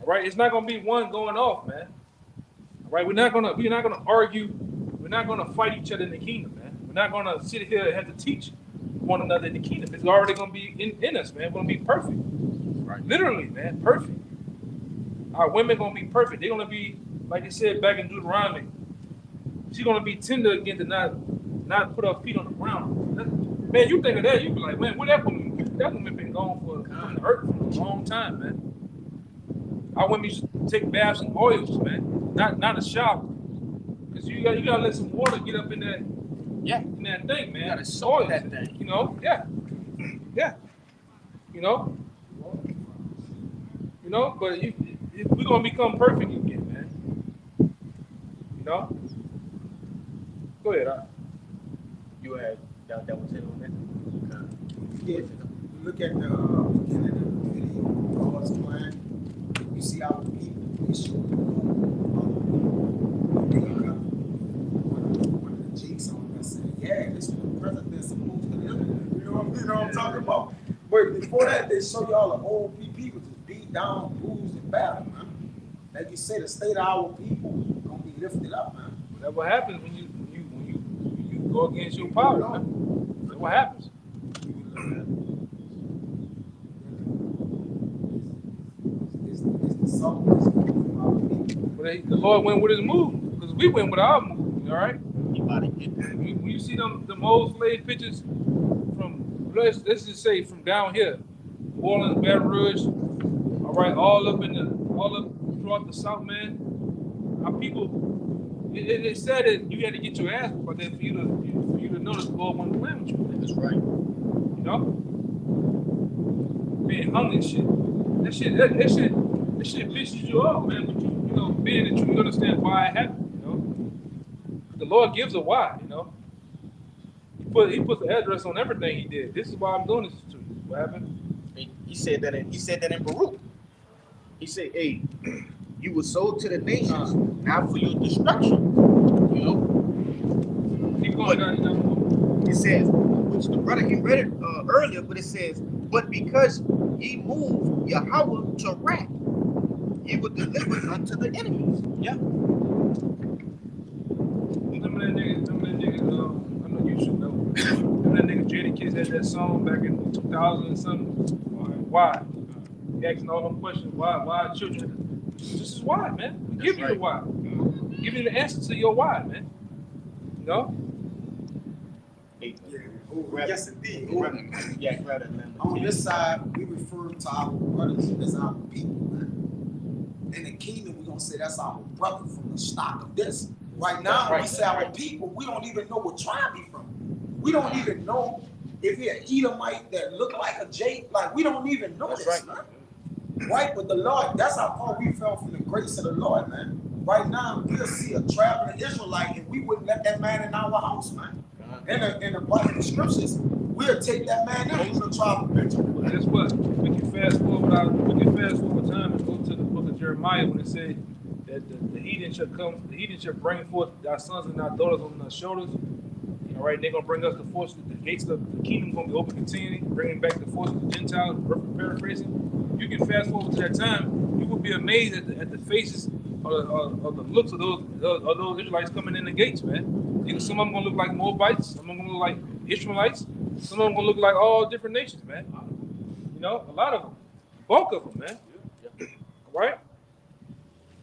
All right, it's not gonna be one going off, man. All right, we're not gonna argue. We're not gonna fight each other in the kingdom, man. We're not gonna sit here and have to teach one another in the kingdom. It's already gonna be in us, man. We're gonna be perfect. Right. Literally, man, perfect. Our women gonna be perfect. They're gonna be, like it said back in Deuteronomy, she's gonna be tender again to not put her feet on the ground. Man, you think of that, you be like, man, where that woman been gone from the earth for a long time, man. Our women used to take baths in oils, man, not a shower. Cause you gotta let some water get up in that thing, man. You gotta soak that thing. You know, yeah. You know, but we're gonna become perfect again, man. know? Go ahead. You had that was it on that. Yeah, you look at the beginning of the video, God's plan. You see our people, they show one of the Jakes on that said, yeah, this is what the president's supposed to live in. You know what I'm talking about? But before that, they show y'all the old people just beat down, bruised, and battered, man. Like you say, the state of our people gonna be lifted up, man. That's what happens when you go against your power, man. That's what happens. It's the salt that's from our people. But the Lord went with his move, because we went with our move, all right? You about to get that. When you see them old slave pictures from, let's just say from down here, New Orleans, Baton Rouge, all right, all up throughout the South, man, our people, it said that you had to get your ass but then for you to know that the Lord wasn't playing with you. That's right. You know? Being hungry and shit. That shit pisses you off, man. But you know, being that you understand why it happened, you know? The Lord gives a why, you know? He put the address on everything he did. This is why I'm doing this to you. What happened? He said that in Baruch. He said, hey, you were sold to the nations, not for your destruction. You know? Keep going down, you know? It says, which the brother he read it earlier, but it says, but because ye moved Yahweh to wrath, ye were delivered unto the enemies. Yeah. Remember that nigga, I know you should know. Remember that nigga Jadakiss had that song back in 2000 and something? Why? He asking all them questions. Why children? This is why, man. We give you the why. Give you the answer to your why, man. You know? Hey, Yes, indeed. yeah, grab that man. On this side, we refer to our brothers as our people, man. In the kingdom, we're gonna say that's our brother from the stock of this. Right now, Right, we say our right. people, we don't even know what tribe he from. We don't even know if he an Edomite that look like a Jake. Like, we don't even know That's this, right. man. Right? But the Lord, that's how far we fell from the grace of the Lord, man. Right now, we'll see a traveling Israelite and we wouldn't let that man in our house, man. In the Bible, the scriptures, we'll take that man out from the tribe of Benjamin. But guess what? We can fast forward time and go to the book of Jeremiah when it said that the heathen shall bring forth our sons and our daughters on their shoulders. All right, they're gonna bring us the gates of the kingdom gonna be open continually, bringing back the force of the Gentiles, paraphrasing. You can fast forward to that time, you will be amazed at the faces of the looks of those Israelites coming in the gates, man. Some of them gonna look like Moabites, some of them gonna look like Ishmaelites, some of them gonna look like all different nations, man. You know, a lot of them, bulk of them, man. All right,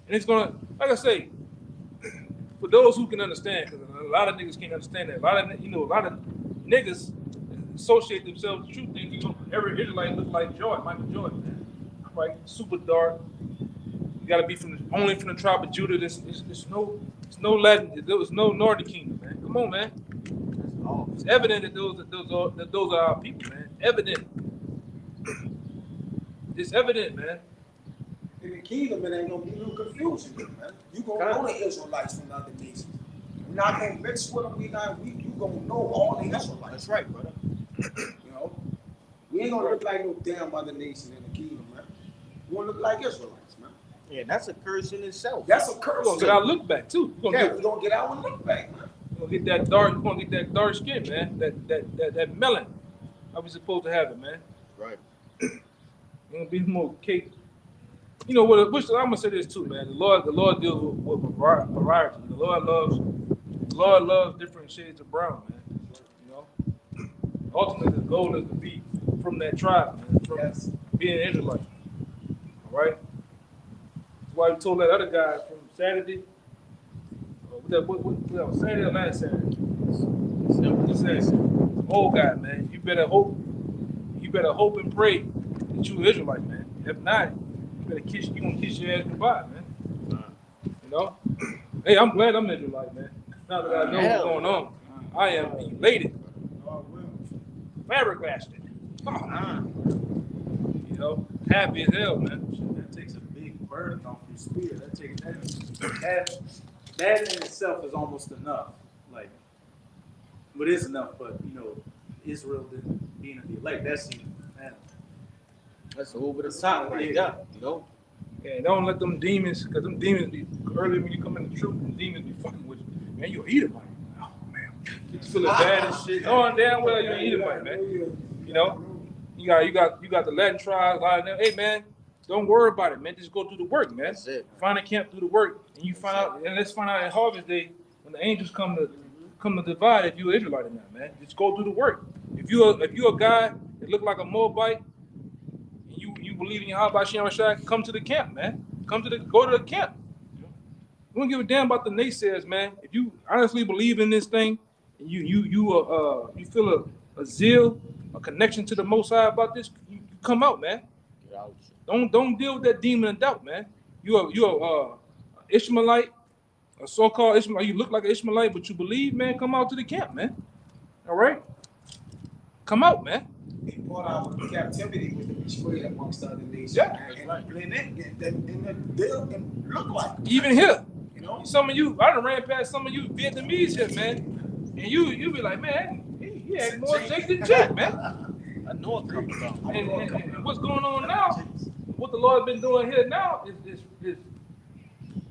and it's gonna, like I say, for those who can understand, because a lot of niggas can't understand that. A lot of niggas associate themselves with true things. You know, every Israelite look like Michael Jordan, man. Right, super dark. You gotta be only from the tribe of Judah. There's no Latin. There was no Northern Kingdom, man. Come on, man. It's evident that those are our people, man. Evident. It's evident, man. In the kingdom, it ain't gonna be no confusion, man. You gonna know the Israelites from other nations. We're not gonna mix with them. You gonna know all the Israelites. That's right, brother. You know, we ain't gonna look like no damn other nation in the kingdom, man. We wanna look like Israelites, man. Yeah, that's a curse in itself. That's a curse. We're gonna get our look back too. We're gonna get our look back, man. We're gonna get that dark skin, man. That melon. How we supposed to have it, man? Right. We're gonna be more cake. You know what? I'm gonna say this too, man. The Lord deals with variety. The Lord loves different shades of brown, man. You know. Ultimately, the goal is to be from that tribe, man. From being an Israelite. All right. That's why we told that other guy from Saturday. What Saturday or last Saturday? He says, old guy, man. You better hope and pray that you an Israelite, man. If not, you gonna kiss your ass goodbye, man. You know? Hey, I'm glad I'm an Israelite, man. Now that I know what's going on, I am elated. Flabbergasted. You know, happy as hell, man. That takes a big burden off your spirit. That takes that that in itself is almost enough. Like, but it's enough. But you know, Israel didn't being the elect. That's man. That's over the top right there, you know. Yeah, don't let them demons, because them demons be early when you come in the truth, and demons be fucking with you. Man, you eat it, man. Oh man, you feeling bad and shit. Knowing damn well you eat it, man. You know, you got the Latin tribes. Hey man, don't worry about it, man. Just go do the work, man. That's it. Find a camp, do the work, and you find out. And let's find out at Harvest Day when the angels come to divide if you're an Israelite or not, man. Just go do the work. If you're a guy that look like a Moabite. You believe in Yahweh Shem Shai, come to the camp, man. Go to the camp. We don't give a damn about the naysayers, man. If you honestly believe in this thing, and you feel a zeal, a connection to the Most High about this, you come out, man. Get out. Don't deal with that demon of doubt, man. You're Ishmaelite, a so-called Ishmaelite. You look like an Ishmaelite, but you believe, man. Come out to the camp, man. All right, come out, man. He brought out captivity with the betrayal amongst other nations. Yeah, and they look like Even here, you know. some of you, I done ran past some of you Vietnamese here, man, and you be like, man, he had more Jake than Jake, man. I know it comes from. And what's going on now? What the Lord been doing here now is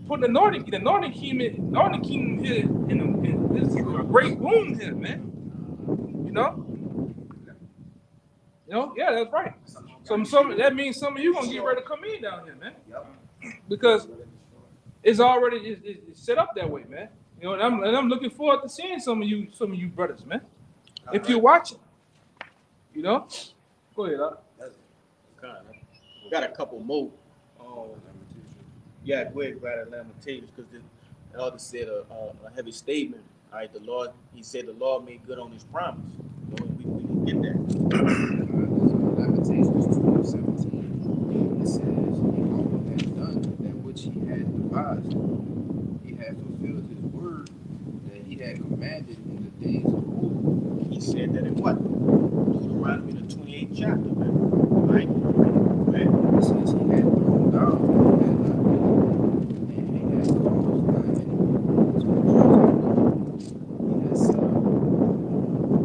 putting the Northern Kingdom here in this a great boom here, man. You know, yeah, that's right. Some that means some of you gonna get ready to come in down here, man, because it's already it's set up that way, man. You know, and I'm looking forward to seeing some of you brothers, man. If you're watching, you know, go ahead. We got a couple more. Yeah, go ahead, grab that Lamentations, because the elder said a heavy statement. All right, the Lord, he said the Lord made good on his promise. You know, we can get that. Lamentations 12:17. It says, Yahweh had done that which he had devised. He had fulfilled his word that he had commanded in the days of old. He said that in what? Deuteronomy the 28th chapter, man. Right? It says he had thrown down and not built, and he had caused thy enemies to rejoice. He had set up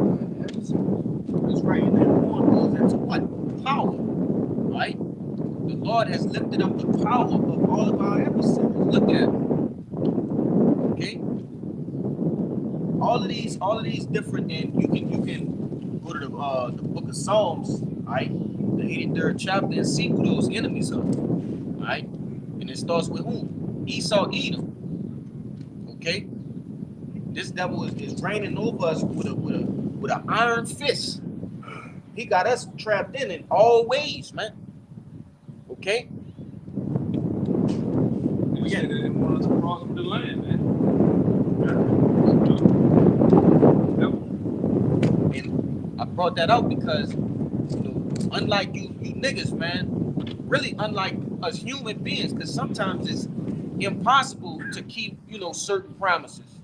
thine adversaries. That's right. And that one goes into what? Power. Right? The Lord has lifted up the power of all of our adversaries. Look at it. Okay? All of these different, and you can go to the book of Psalms, right? The 83rd chapter, and see who those enemies are. Right? And it starts with whom? Esau, Edom. Okay? This devil is reigning over us with an iron fist. He got us trapped in all ways, man. Okay? He said they didn't want us to cross over the land, man. And I brought that out because, you know, unlike you niggas, man, really unlike us human beings, because sometimes it's impossible to keep, you know, certain promises.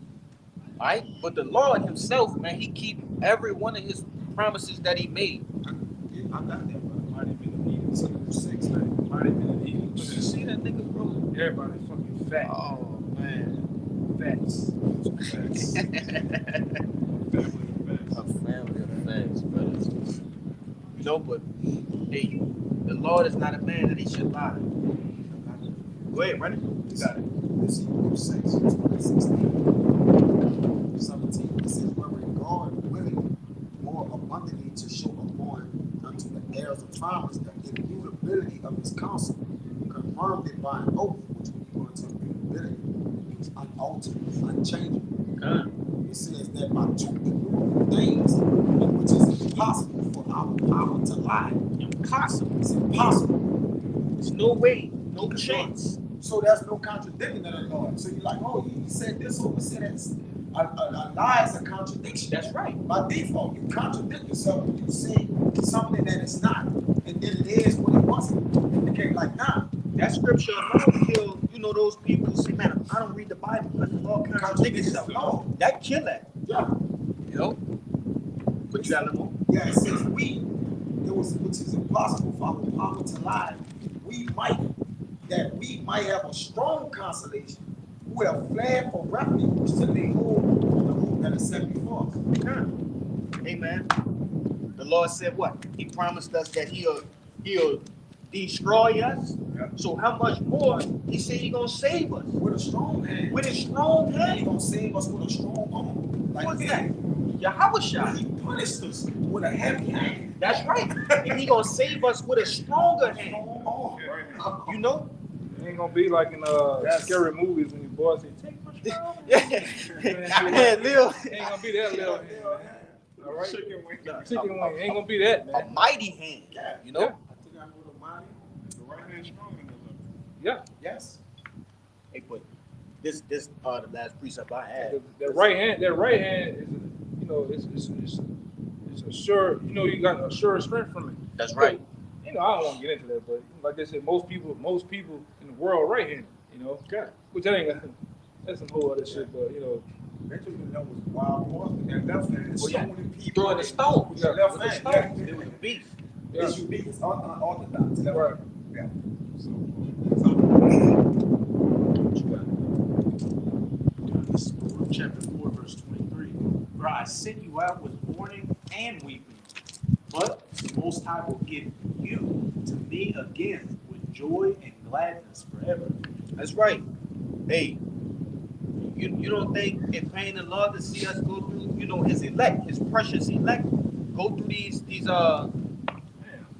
All right? But the Lord himself, man, he keep every one of his promises that he made. I got that, brother. Might have been needed. 6, man. Might have been needed. You see that nigga, bro? Everybody fucking fat. Oh, man. Fats. A family of facts, brothers. You know, but hey, the Lord is not a man that he should lie. Go ahead, run it. You got it. This is Hebrews 6, 17. It says, wherein God willing more abundantly to show upon unto the heirs of promise the immutability of his counsel, confirmed it by an oath, which we go into immutability, means unaltered, unchangeable. It says that by two immutable things, which is impossible for our power to lie. Impossible. It's impossible. There's no way, no chance. So there's no contradicting in the Lord. So you're like, oh, he said this, or he said that. A lie is a contradiction. That's right. By default, you contradict yourself when you say something that it's not, and then it is when it wasn't. And it can't like, nah. That scripture alone kill, you know, those people who say, man, I don't read the Bible because it's all contradict itself. No. That kill that. Yeah. You know? But you got a little more. Yeah, it says which is impossible for our power to lie. We might have a strong consolation. would have fled for refuge to lay hold of the hope that is set before us. Amen. The Lord said what? He promised us that he'll destroy us. Yeah. So how much more? He said He gonna save us With a strong hand. with His strong He hand. gonna save us with a strong arm. Like What's that? Yahweh. He punished us with a heavy hand. That's right. And He gonna save us with a stronger hand. Strong arm. You know? It ain't gonna be like in Yes. scary movies when your boy say, "Take my strong." Yeah. Man, Lil. It ain't gonna be that little hand. All right. Chicken wing. Chicken wing ain't gonna be that, A man. mighty hand. You know? Yeah. I think I know the money. The right hand stronger than the left. Yeah. Yes. Hey, but this the last precept I had. That right hand is, you know, it's a sure, you know, you got a sure strength from it. That's right. You know, I don't want to get into that, but like they said, most people in the world right-handed, you know. Okay. Which I ain't that's some whole other shit, but you know. Benjamin that was wild horse with that left hand. Oh, yeah. So many people Throwing the stone. with your left With the hand. stone. Yeah. It was a beast. Yeah. It's unique. It's unorthodox. That's Right. Yeah. This is Luke chapter 4, verse 23. For I sent you out with mourning and weeping, but the Most High will give you to me again with joy and gladness forever. That's right. Hey, you don't think it pain the Lord to see us go through, you know, His elect, His precious elect, go through these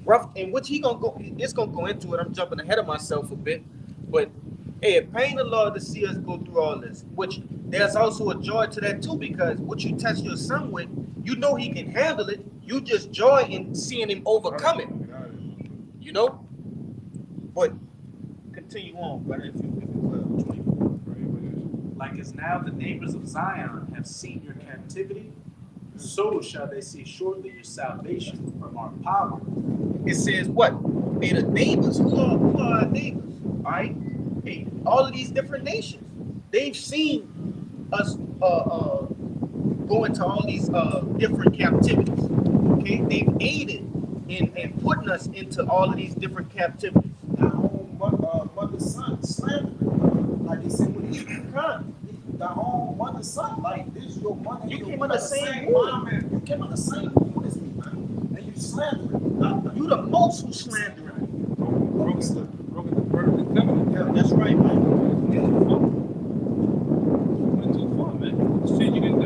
rough, and which He gonna go, it's gonna go into it. I'm jumping ahead of myself a bit, but hey, it pain the Lord to see us go through all this, which there's also a joy to that too, because what you test your son with, you know he can handle it. You just joy in seeing him overcome it, you know? But continue on, brother, if you will. 24. Like as now the neighbors of Zion have seen your captivity, so shall they see shortly your salvation from our power. It says what? Hey, the neighbors. Who are our neighbors? All right. Hey, all of these different nations. They've seen us go into all these different captivities. Okay, they've aided in putting us into all of these different captivities. Thy own mother's son slandering. Like they said when he come. Thy own mother's son. Like this your mother. You your came out the mother same mom, womb. and you came out the same womb as me, man. And you slandering. You the most who slandering. Broken the covenant. Yeah, that's right, man. Yeah. Went too far, man. Shit, you didn't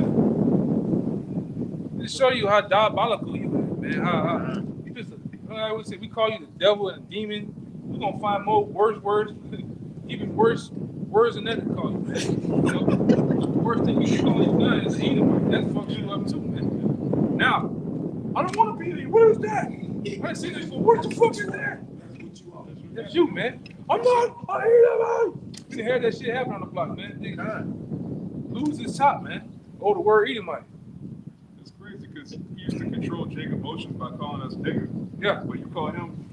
do. It show you how diabolical you are, man. How you just, I would say, we call you the devil and the demon. We're gonna find more words, even worse words than that to call you, man. You know, the worst thing you can call you now is Edomite. That fucks you up too, man. Now, I don't want to be there. What is that? I ain't seen this before. What the fuck is that? That's you, man. I'm not. I hate Edomite. You done heard that shit happen on the block, man. Nigga, lose his top, man. Oh, the word Edomite. It's crazy because he used to control Jacob's emotions by calling us niggas. Yeah. But you call him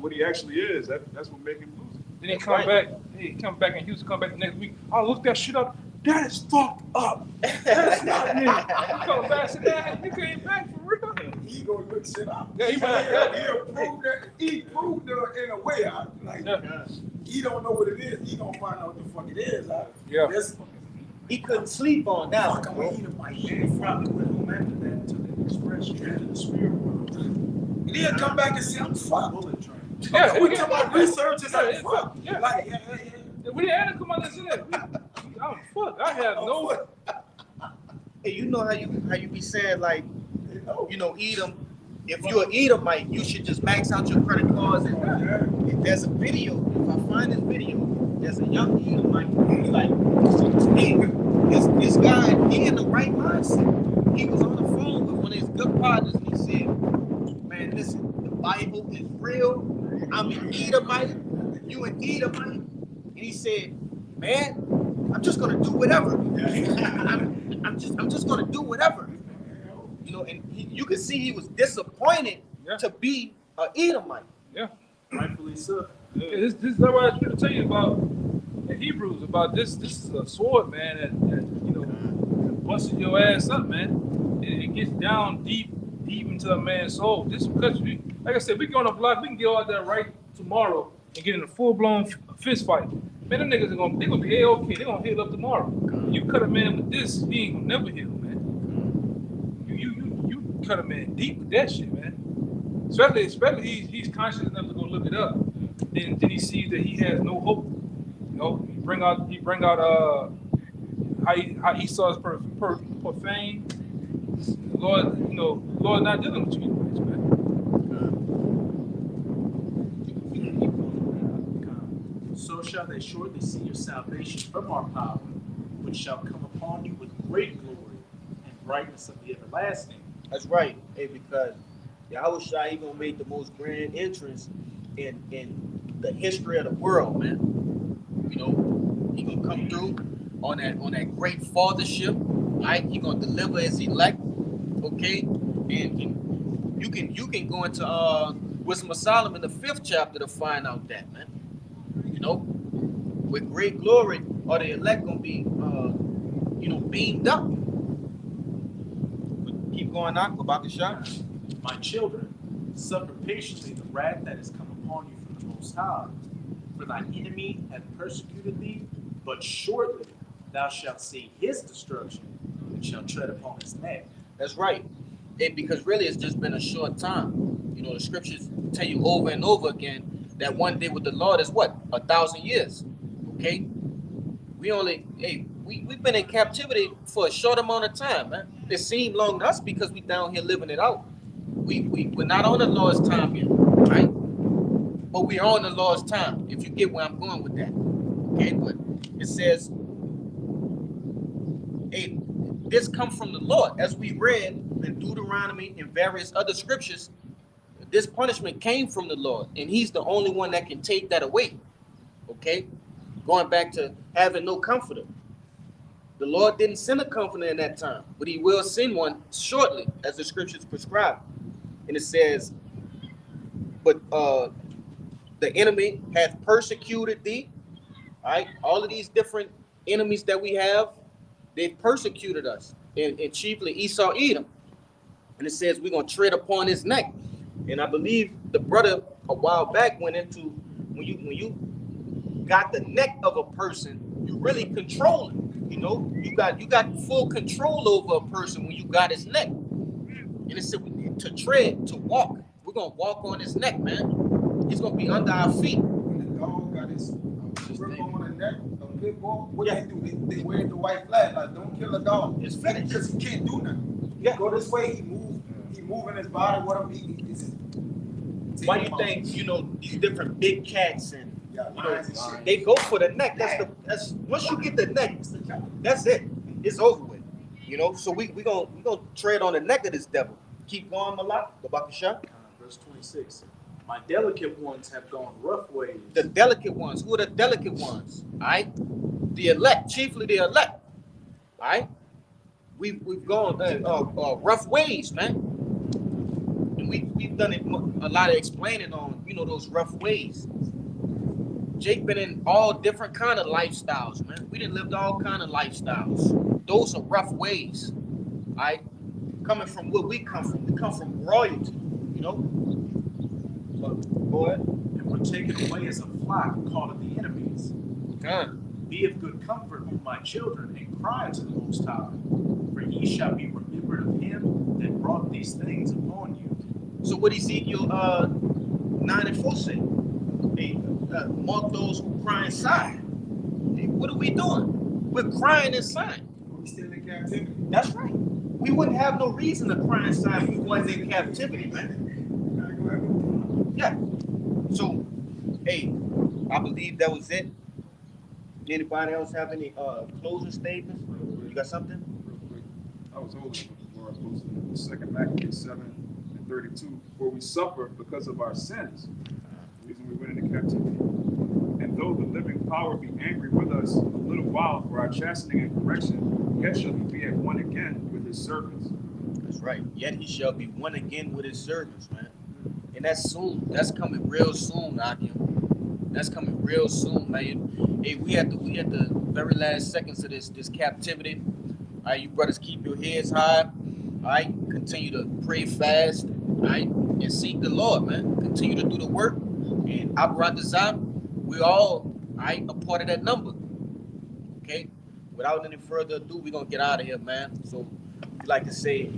what he actually is. That's what make him lose it. Then he come back. He come back and Houston come back the next week. I'll look that shit up. That is fucked up. That's not me. You come back and say, you came back for real. He gonna look shit up. Yeah, he might. He proved it in a way. Like he don't know what it is. He gonna find out what the fuck it is. Yeah. That's He couldn't sleep on that fuck. I'm one. gonna eat him. Like He probably went home after that to the expression into the spirit world. and he'll come back and say, I'm fucked. Bullet train. Yeah, We talking about research is like Yeah, fuck. yeah. Like We didn't have to come out and say that. I'm fucked. I have no. Hey, you know how you be saying like, you know. you know, Edom. If you're an Edomite, you should just max out your credit cards. And if there's a video, if I find this video, there's a young Edomite. He's like, hey, this guy, he in the right mindset. He was on the phone with one of his good partners, and he said, "Man, listen, the Bible is real. I'm an Edomite. You an Edomite." And he said, "Man, I'm just gonna do whatever. I'm just gonna do whatever." You know, and you could see he was disappointed to be an Edomite. Yeah. Rightfully so. Yeah, this is what I was trying to tell you about in Hebrews about this. This is a sword, man, that you know, busting your ass up, man. It gets down deep into a man's soul. Just because like I said, we go on a block, we can get out there right tomorrow and get in a full-blown fist fight. Man, them niggas they gonna be A-okay. They gonna heal up tomorrow. You cut a man with this, he ain't gonna never heal, man. You cut a man deep with that shit, man. Especially he's conscious enough to go look it up. Then he sees that he has no hope. You know, he bring out how Esau's profane. Lord, you know, Lord not dealing with you, man. So shall they surely see your salvation from our power, which shall come upon you with great glory and brightness of the everlasting. That's right. Hey, because Yahushua even made the most grand entrance in the history of the world, man. You know, he gonna come through on that great fathership, right? He gonna deliver his elect, okay? And you can go into Wisdom of Solomon, the 5th chapter, to find out that, man. You know, with great glory, are the elect gonna be beamed up? But keep going on, go back to shot. My children, suffer patiently the wrath that has come upon you from the Most High. For thine enemy hath persecuted thee, but shortly thou shalt see his destruction and shalt tread upon his neck. That's right. Because really it's just been a short time. You know, the scriptures tell you over and over again that one day with the Lord is what? 1,000 years. Okay? We've been in captivity for a short amount of time, man. It seemed long to us because we down here living it out. We're not on the Lord's time yet, right? But we're on the Lord's time, if you get where I'm going with that. Okay, but it says, hey, this comes from the Lord. As we read in Deuteronomy and various other scriptures, this punishment came from the Lord, and he's the only one that can take that away. Okay? Going back to having no comforter. The Lord didn't send a comforter in that time, but he will send one shortly, as the scriptures prescribe. And it says, but the enemy hath persecuted thee. All right, all of these different enemies that we have, they've persecuted us, and chiefly Esau, Edom. And it says we're gonna tread upon his neck. And I believe the brother a while back went into when you got the neck of a person, you really control it. You know, you got full control over a person when you got his neck. And it said to tread, to walk. We're gonna walk on his neck, man. He's gonna be under our feet. When the dog got his grip on the neck, a pit bull, what they do? They wear the white flag, like don't kill a dog. It's finished. Because he can't do nothing. Yeah. Go this way, he moving his body, what he Why do you think, these different big cats and lions and shit. they go for the neck? That's once you get the neck, that's it. It's over with. So we gonna tread on the neck of this devil. Keep going, Malak. Go back to shot. Verse 26. My delicate ones have gone rough ways. The delicate ones. Who are the delicate ones? All right. The elect, chiefly the elect. All right. We've gone rough ways, man. And we've done a lot of explaining on those rough ways. Jake been in all different kind of lifestyles, man. We done lived all kind of lifestyles. Those are rough ways. All right. Coming from where we come from. We come from royalty, But boy, and were taken away as a flock, called of the enemies. God. Be of good comfort, O my children, and cry to the Most High, for ye shall be remembered of him that brought these things upon you. So what Ezekiel 9:4 say? Hey, mark those who cry inside. Hey, what are we doing? We're crying inside. We still in captivity. That's right. We wouldn't have no reason to cry inside if we wasn't in captivity, man. Yeah. So, hey, I believe that was it. Anybody else have any closing statements? You got something? Real quick, I was holding what the Lord posted in 2 Maccabees 7:32, for we suffer because of our sins, the reason we went into captivity. And though the living power be angry with us a little while for our chastening and correction, yet shall he be at one again with his servants. That's right. Yet he shall be one again with his servants, man. And that's soon. That's coming real soon, Akim. That's coming real soon, man. Hey, we at the very last seconds of this captivity. All right, you brothers, keep your heads high. All right, continue to pray fast. All right, and seek the Lord, man. Continue to do the work. And Abarat Dazam, we all right, a part of that number. Okay, without any further ado, we're gonna get out of here, man. So we like to say,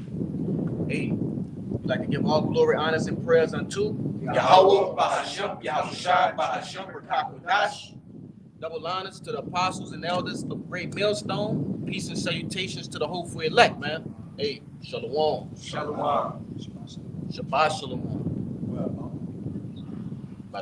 hey, we like to give all glory, honors, and prayers unto Yahweh, Bahasham, Yahushua, Bahasham, Rakakodash. Double honors to the apostles and elders of Great Millstone. Peace and salutations to the hopeful elect, man. Hey, shalom. Shalom. Shabbat shalom.